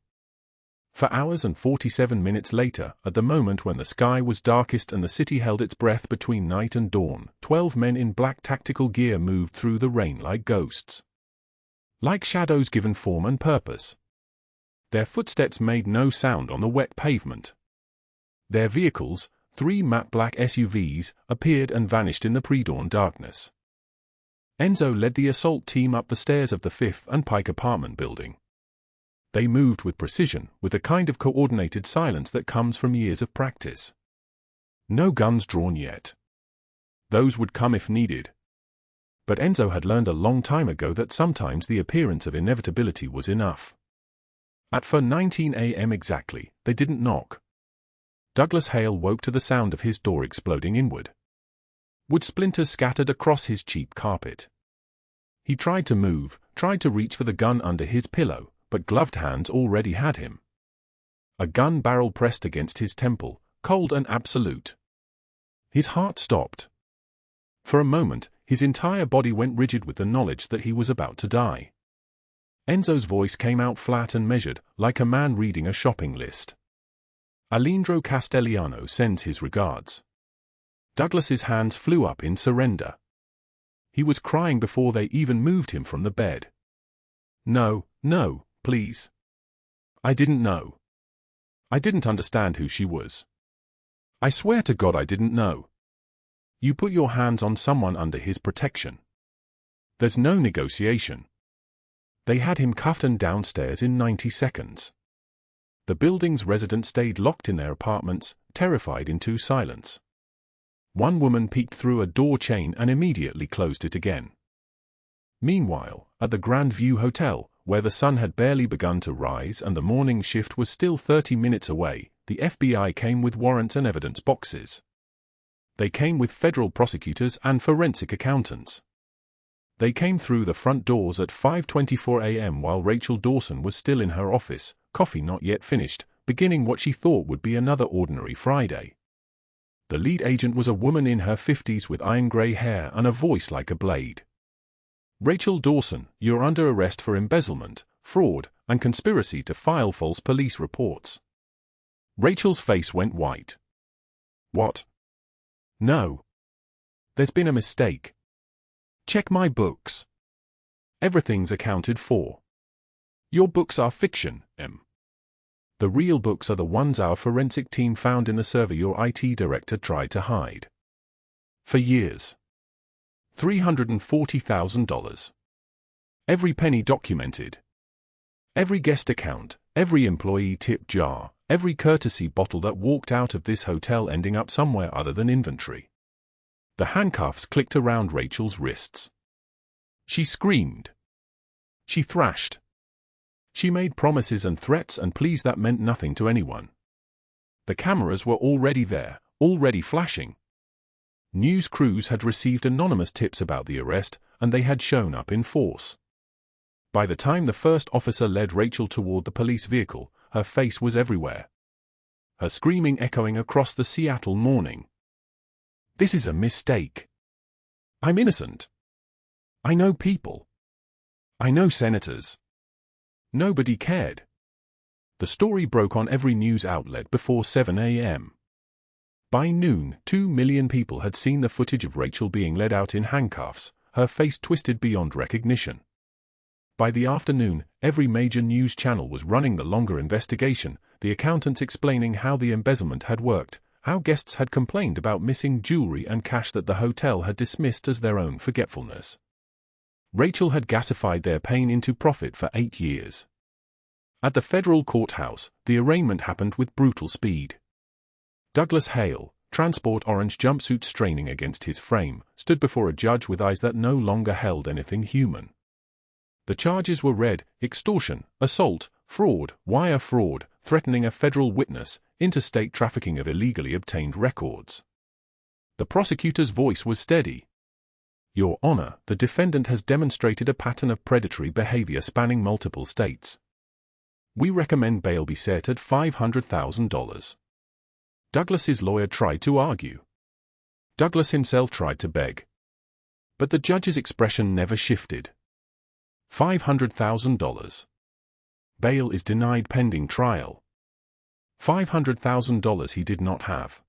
For hours and 47 minutes later, at the moment when the sky was darkest and the city held its breath between night and dawn, 12 men in black tactical gear moved through the rain like ghosts. Like shadows given form and purpose. Their footsteps made no sound on the wet pavement. Their vehicles, 3 matte black SUVs, appeared and vanished in the pre-dawn darkness. Enzo led the assault team up the stairs of the 5th and Pike apartment building. They moved with precision, with a kind of coordinated silence that comes from years of practice. No guns drawn yet. Those would come if needed. But Enzo had learned a long time ago that sometimes the appearance of inevitability was enough. At 4:19 a.m. exactly, they didn't knock. Douglas Hale woke to the sound of his door exploding inward. Wood splinters scattered across his cheap carpet. He tried to move, tried to reach for the gun under his pillow, but gloved hands already had him. A gun barrel pressed against his temple, cold and absolute. His heart stopped. For a moment, his entire body went rigid with the knowledge that he was about to die. Enzo's voice came out flat and measured, like a man reading a shopping list. Aleandro Castellano sends his regards. Douglas's hands flew up in surrender. He was crying before they even moved him from the bed. No, no, please. I didn't know. I didn't understand who she was. I swear to God I didn't know. You put your hands on someone under his protection. There's no negotiation. They had him cuffed and downstairs in 90 seconds. The building's residents stayed locked in their apartments, terrified into silence. One woman peeked through a door chain and immediately closed it again. Meanwhile, at the Grandview Hotel, where the sun had barely begun to rise and the morning shift was still 30 minutes away, the FBI came with warrants and evidence boxes. They came with federal prosecutors and forensic accountants. They came through the front doors at 5:24 a.m. while Rachel Dawson was still in her office, coffee not yet finished, beginning what she thought would be another ordinary Friday. The lead agent was a woman in her 50s with iron-gray hair and a voice like a blade. Rachel Dawson, you're under arrest for embezzlement, fraud, and conspiracy to file false police reports. Rachel's face went white. What? No. There's been a mistake. Check my books. Everything's accounted for. Your books are fiction, Em. The real books are the ones our forensic team found in the server your IT director tried to hide. For years. $340,000. Every penny documented. Every guest account, every employee tip jar, every courtesy bottle that walked out of this hotel ending up somewhere other than inventory. The handcuffs clicked around Rachel's wrists. She screamed. She thrashed. She made promises and threats and pleas that meant nothing to anyone. The cameras were already there, already flashing. News crews had received anonymous tips about the arrest, and they had shown up in force. By the time the first officer led Rachel toward the police vehicle, her face was everywhere. her screaming echoing across the Seattle morning. "This is a mistake. I'm innocent. I know people. I know senators. Nobody cared." The story broke on every news outlet before 7 a.m. By noon, 2 million people had seen the footage of Rachel being led out in handcuffs, her face twisted beyond recognition. By the afternoon, every major news channel was running the longer investigation, the accountants explaining how the embezzlement had worked, how guests had complained about missing jewelry and cash that the hotel had dismissed as their own forgetfulness. Rachel had gasified their pain into profit for 8 years. At the federal courthouse, the arraignment happened with brutal speed. Douglas Hale, transport orange jumpsuit straining against his frame, stood before a judge with eyes that no longer held anything human. The charges were read: extortion, assault, fraud, wire fraud, threatening a federal witness, interstate trafficking of illegally obtained records. The prosecutor's voice was steady. "Your Honor, the defendant has demonstrated a pattern of predatory behavior spanning multiple states. We recommend bail be set at $500,000. Douglas's lawyer tried to argue. Douglas himself tried to beg. But the judge's expression never shifted. $500,000. Bail is denied pending trial. $500,000 he did not have.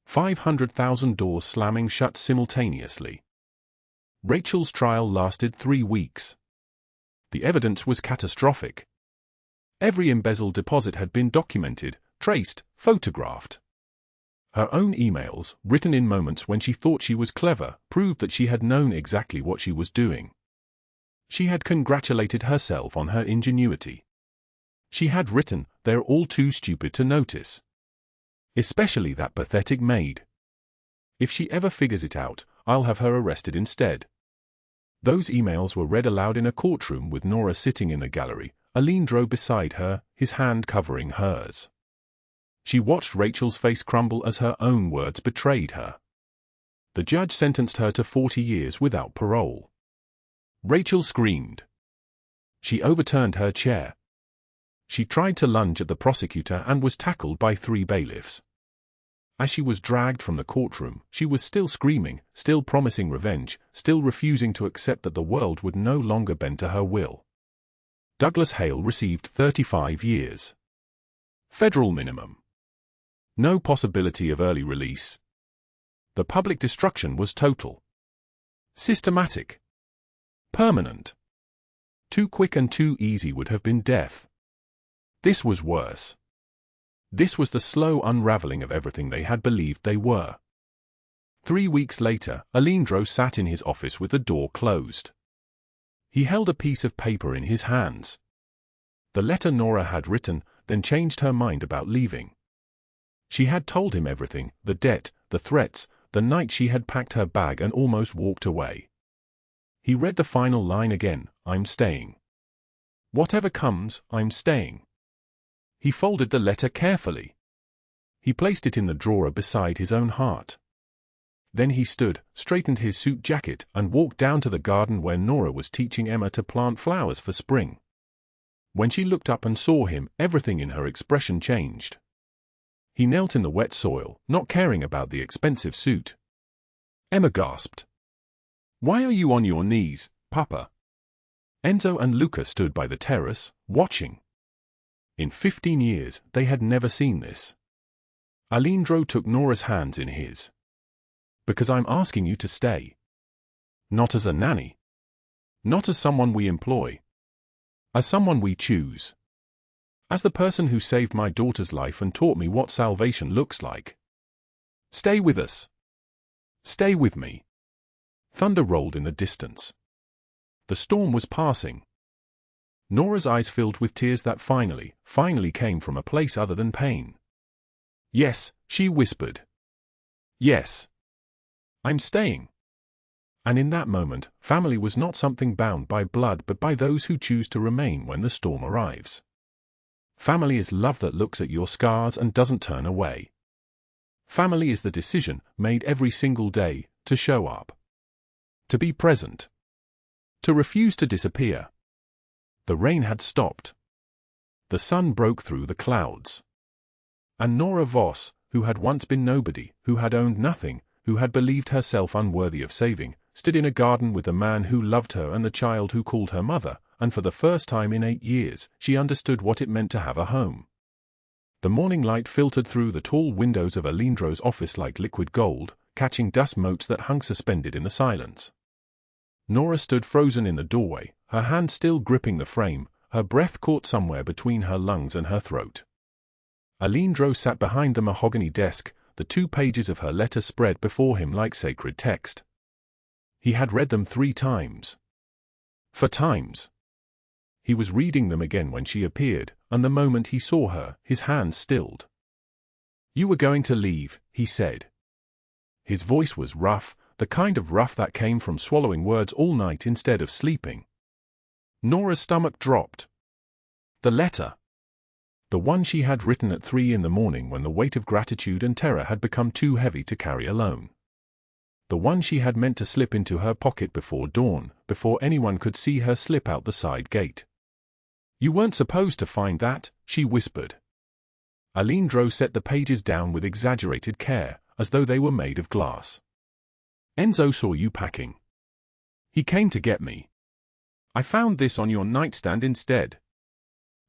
500,000 doors slamming shut simultaneously. Rachel's trial lasted 3 weeks. The evidence was catastrophic. Every embezzled deposit had been documented, traced, photographed. Her own emails, written in moments when she thought she was clever, proved that she had known exactly what she was doing. She had congratulated herself on her ingenuity. She had written, "They're all too stupid to notice. Especially that pathetic maid. If she ever figures it out, I'll have her arrested instead." Those emails were read aloud in a courtroom with Nora sitting in the gallery, Aleandro beside her, his hand covering hers. She watched Rachel's face crumble as her own words betrayed her. The judge sentenced her to 40 years without parole. Rachel screamed. She overturned her chair. She tried to lunge at the prosecutor and was tackled by 3 bailiffs. As she was dragged from the courtroom, she was still screaming, still promising revenge, still refusing to accept that the world would no longer bend to her will. Douglas Hale received 35 years. Federal minimum. No possibility of early release. The public destruction was total. Systematic. Permanent. Too quick and too easy would have been death. This was worse. This was the slow unraveling of everything they had believed they were. 3 weeks later, Aleandro sat in his office with the door closed. He held a piece of paper in his hands. The letter Nora had written, then changed her mind about leaving. She had told him everything, the debt, the threats, the night she had packed her bag and almost walked away. He read the final line again, "I'm staying. Whatever comes, I'm staying." He folded the letter carefully. He placed it in the drawer beside his own heart. Then he stood, straightened his suit jacket, and walked down to the garden where Nora was teaching Emma to plant flowers for spring. When she looked up and saw him, everything in her expression changed. He knelt in the wet soil, not caring about the expensive suit. Emma gasped. "Why are you on your knees, Papa?" Enzo and Luca stood by the terrace, watching. In 15 years, they had never seen this. Aleandro took Nora's hands in his. "Because I'm asking you to stay. Not as a nanny. Not as someone we employ. As someone we choose. As the person who saved my daughter's life and taught me what salvation looks like. Stay with us. Stay with me." Thunder rolled in the distance. The storm was passing. Nora's eyes filled with tears that finally came from a place other than pain. "Yes," she whispered. "Yes. I'm staying." And in that moment, family was not something bound by blood but by those who choose to remain when the storm arrives. Family is love that looks at your scars and doesn't turn away. Family is the decision, made every single day, to show up. To be present. To refuse to disappear. The rain had stopped. The sun broke through the clouds. And Nora Voss, who had once been nobody, who had owned nothing, who had believed herself unworthy of saving, stood in a garden with the man who loved her and the child who called her mother, and for the first time in 8 years, she understood what it meant to have a home. The morning light filtered through the tall windows of Aleandro's office like liquid gold, catching dust motes that hung suspended in the silence. Nora stood frozen in the doorway, her hand still gripping the frame, her breath caught somewhere between her lungs and her throat. Aleandro sat behind the mahogany desk, the 2 pages of her letter spread before him like sacred text. He had read them 3 times. 4 times. He was reading them again when she appeared, and the moment he saw her, his hands stilled. "You were going to leave," he said. His voice was rough, the kind of rough that came from swallowing words all night instead of sleeping. Nora's stomach dropped. The letter. The one she had written at 3 in the morning when the weight of gratitude and terror had become too heavy to carry alone. The one she had meant to slip into her pocket before dawn, before anyone could see her slip out the side gate. "You weren't supposed to find that," she whispered. Aleandro set the pages down with exaggerated care, as though they were made of glass. "Enzo saw you packing. He came to get me. I found this on your nightstand instead."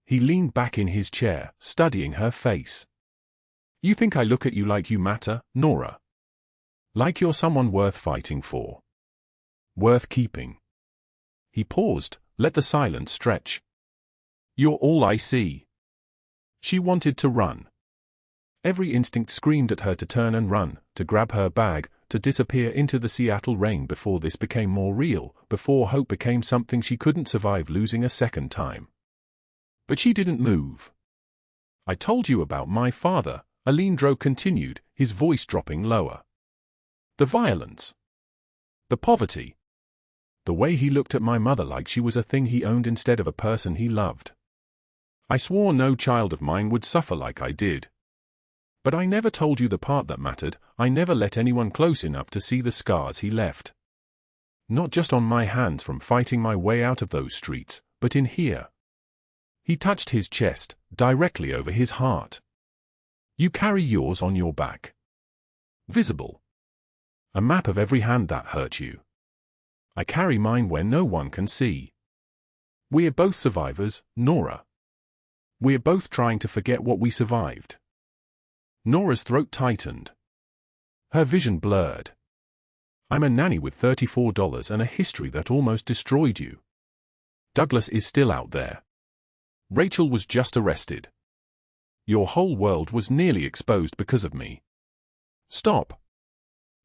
He leaned back in his chair, studying her face. "You think I look at you like you matter, Nora? Like you're someone worth fighting for? Worth keeping?" He paused, let the silence stretch. "You're all I see." She wanted to run. Every instinct screamed at her to turn and run, to grab her bag, to disappear into the Seattle rain before this became more real, before hope became something she couldn't survive losing a second time. But she didn't move. "I told you about my father," Aleandro continued, his voice dropping lower. "The violence. The poverty. The way he looked at my mother like she was a thing he owned instead of a person he loved. I swore no child of mine would suffer like I did. But I never told you the part that mattered. I never let anyone close enough to see the scars he left. Not just on my hands from fighting my way out of those streets, but in here." He touched his chest, directly over his heart. "You carry yours on your back. Visible. A map of every hand that hurt you. I carry mine where no one can see. We're both survivors, Nora. We're both trying to forget what we survived." Nora's throat tightened. Her vision blurred. "I'm a nanny with $34 and a history that almost destroyed you. Douglas is still out there. Rachel was just arrested. Your whole world was nearly exposed because of me. Stop."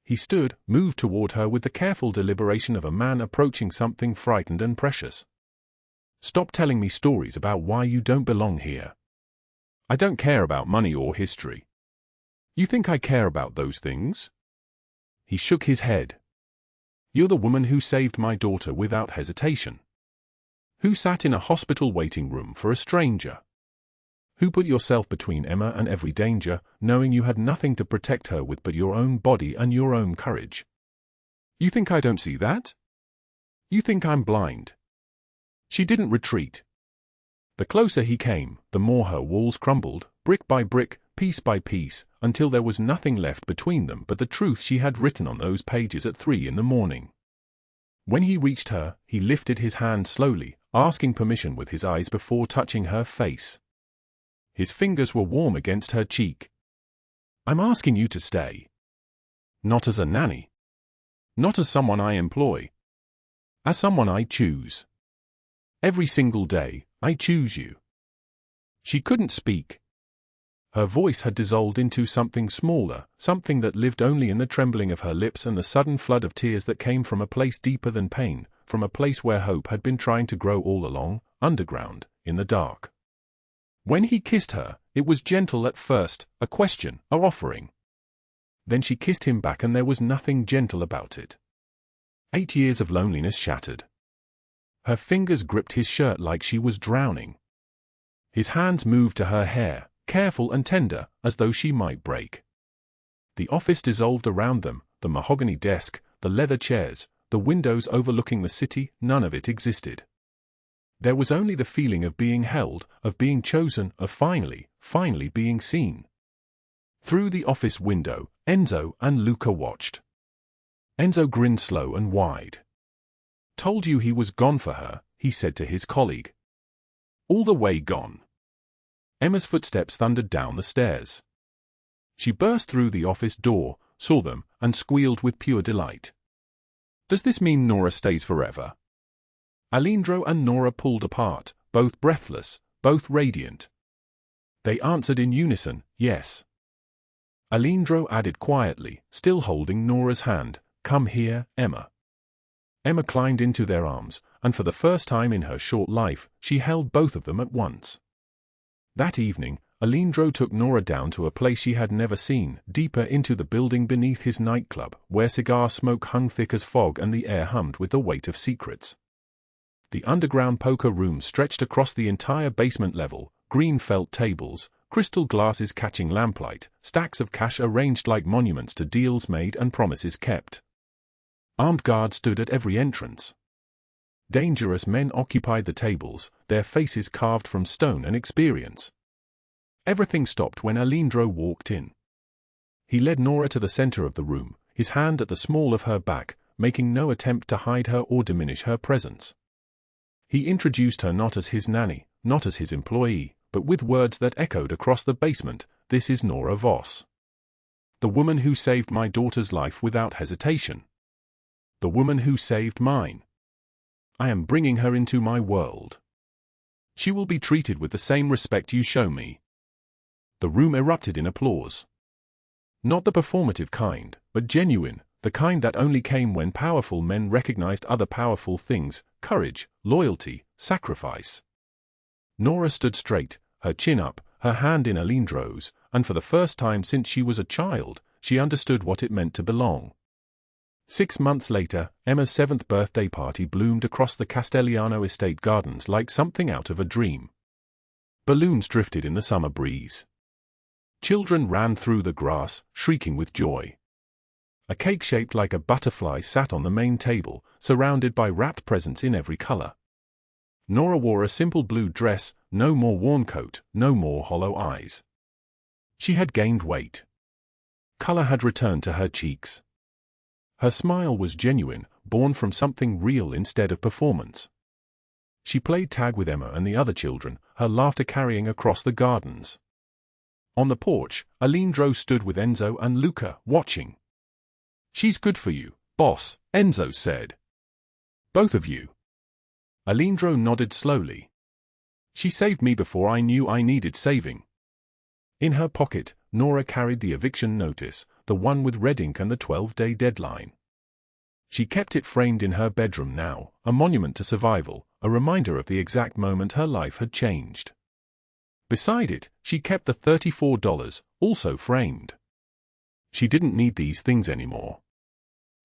He stood, moved toward her with the careful deliberation of a man approaching something frightened and precious. "Stop telling me stories about why you don't belong here. I don't care about money or history. You think I care about those things?" He shook his head. "You're the woman who saved my daughter without hesitation. Who sat in a hospital waiting room for a stranger. Who put yourself between Emma and every danger, knowing you had nothing to protect her with but your own body and your own courage. You think I don't see that? You think I'm blind?" She didn't retreat. The closer he came, the more her walls crumbled, brick by brick, piece by piece, until there was nothing left between them but the truth she had written on those pages at 3 in the morning. When he reached her, he lifted his hand slowly, asking permission with his eyes before touching her face. His fingers were warm against her cheek. "I'm asking you to stay. Not as a nanny. Not as someone I employ. As someone I choose. Every single day, I choose you." She couldn't speak. Her voice had dissolved into something smaller, something that lived only in the trembling of her lips and the sudden flood of tears that came from a place deeper than pain, from a place where hope had been trying to grow all along, underground, in the dark. When he kissed her, it was gentle at first, a question, a offering. Then she kissed him back and there was nothing gentle about it. 8 years of loneliness shattered. Her fingers gripped his shirt like she was drowning. His hands moved to her hair, careful and tender, as though she might break. The office dissolved around them, the mahogany desk, the leather chairs, the windows overlooking the city, none of it existed. There was only the feeling of being held, of being chosen, of finally being seen. Through the office window, Enzo and Luca watched. Enzo grinned slow and wide. "Told you he was gone for her," he said to his colleague. "All the way gone." Emma's footsteps thundered down the stairs. She burst through the office door, saw them, and squealed with pure delight. "Does this mean Nora stays forever?" Aleandro and Nora pulled apart, both breathless, both radiant. They answered in unison, "Yes." Aleandro added quietly, still holding Nora's hand, "Come here, Emma." Emma climbed into their arms, and for the first time in her short life, she held both of them at once. That evening, Aleandro took Nora down to a place she had never seen, deeper into the building beneath his nightclub, where cigar smoke hung thick as fog and the air hummed with the weight of secrets. The underground poker room stretched across the entire basement level, green felt tables, crystal glasses catching lamplight, stacks of cash arranged like monuments to deals made and promises kept. Armed guards stood at every entrance. Dangerous men occupied the tables, their faces carved from stone and experience. Everything stopped when Aleandro walked in. He led Nora to the center of the room, his hand at the small of her back, making no attempt to hide her or diminish her presence. He introduced her not as his nanny, not as his employee, but with words that echoed across the basement, "This is Nora Voss. The woman who saved my daughter's life without hesitation. The woman who saved mine. I am bringing her into my world. She will be treated with the same respect you show me." The room erupted in applause. Not the performative kind, but genuine, the kind that only came when powerful men recognized other powerful things: courage, loyalty, sacrifice. Nora stood straight, her chin up, her hand in Aleandro's, and for the first time since she was a child, she understood what it meant to belong. 6 months later, Emma's 7th birthday party bloomed across the Castelliano estate gardens like something out of a dream. Balloons drifted in the summer breeze. Children ran through the grass, shrieking with joy. A cake shaped like a butterfly sat on the main table, surrounded by wrapped presents in every color. Nora wore a simple blue dress, no more worn coat, no more hollow eyes. She had gained weight. Color had returned to her cheeks. Her smile was genuine, born from something real instead of performance. She played tag with Emma and the other children, her laughter carrying across the gardens. On the porch, Aleandro stood with Enzo and Luca, watching. "She's good for you, boss," Enzo said. "Both of you." Aleandro nodded slowly. "She saved me before I knew I needed saving." In her pocket, Nora carried the eviction notice, the one with red ink and the 12-day deadline. She kept it framed in her bedroom now, a monument to survival, a reminder of the exact moment her life had changed. Beside it, she kept the $34, also framed. She didn't need these things anymore.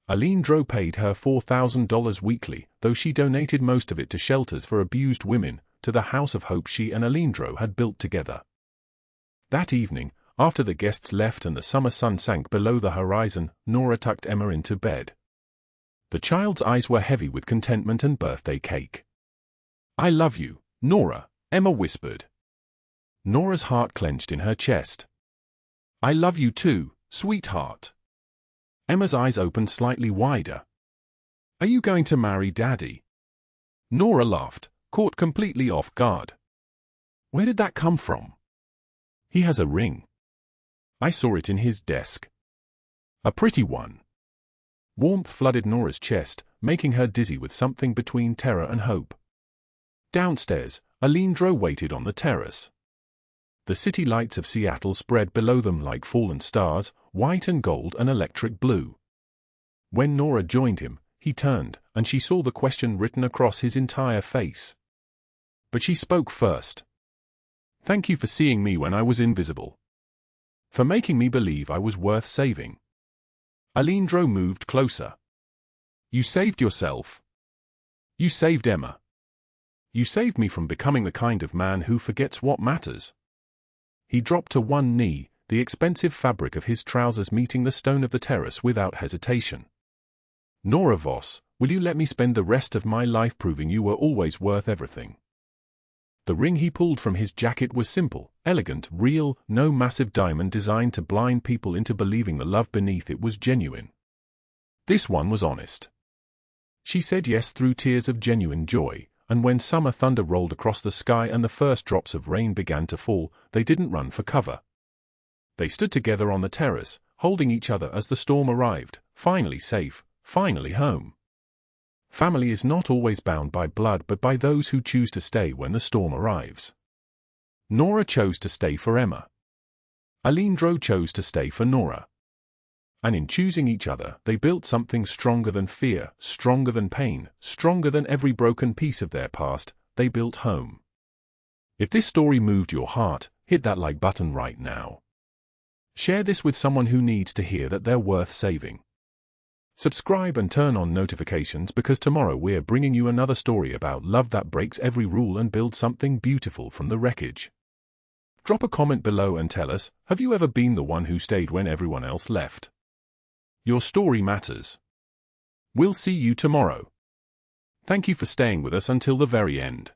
Aleandro paid her $4,000 weekly, though she donated most of it to shelters for abused women, to the house of hope she and Aleandro had built together. That evening, after the guests left and the summer sun sank below the horizon, Nora tucked Emma into bed. The child's eyes were heavy with contentment and birthday cake. "I love you, Nora," Emma whispered. Nora's heart clenched in her chest. "I love you too, sweetheart." Emma's eyes opened slightly wider. "Are you going to marry Daddy?" Nora laughed, caught completely off guard. "Where did that come from?" "He has a ring. I saw it in his desk. A pretty one." Warmth flooded Nora's chest, making her dizzy with something between terror and hope. Downstairs, Aleandro waited on the terrace. The city lights of Seattle spread below them like fallen stars, white and gold and electric blue. When Nora joined him, he turned, and she saw the question written across his entire face. But she spoke first. "Thank you for seeing me when I was invisible. For making me believe I was worth saving." Aleandro moved closer. "You saved yourself. You saved Emma. You saved me from becoming the kind of man who forgets what matters." He dropped to one knee, the expensive fabric of his trousers meeting the stone of the terrace without hesitation. "Nora Voss, will you let me spend the rest of my life proving you were always worth everything?" The ring he pulled from his jacket was simple, elegant, real, no massive diamond designed to blind people into believing the love beneath it was genuine. This one was honest. She said yes through tears of genuine joy, and when summer thunder rolled across the sky and the first drops of rain began to fall, they didn't run for cover. They stood together on the terrace, holding each other as the storm arrived, finally safe, finally home. Family is not always bound by blood but by those who choose to stay when the storm arrives. Nora chose to stay for Emma. Aleandro chose to stay for Nora. And in choosing each other, they built something stronger than fear, stronger than pain, stronger than every broken piece of their past. They built home. If this story moved your heart, hit that like button right now. Share this with someone who needs to hear that they're worth saving. Subscribe and turn on notifications because tomorrow we're bringing you another story about love that breaks every rule and builds something beautiful from the wreckage. Drop a comment below and tell us, have you ever been the one who stayed when everyone else left? Your story matters. We'll see you tomorrow. Thank you for staying with us until the very end.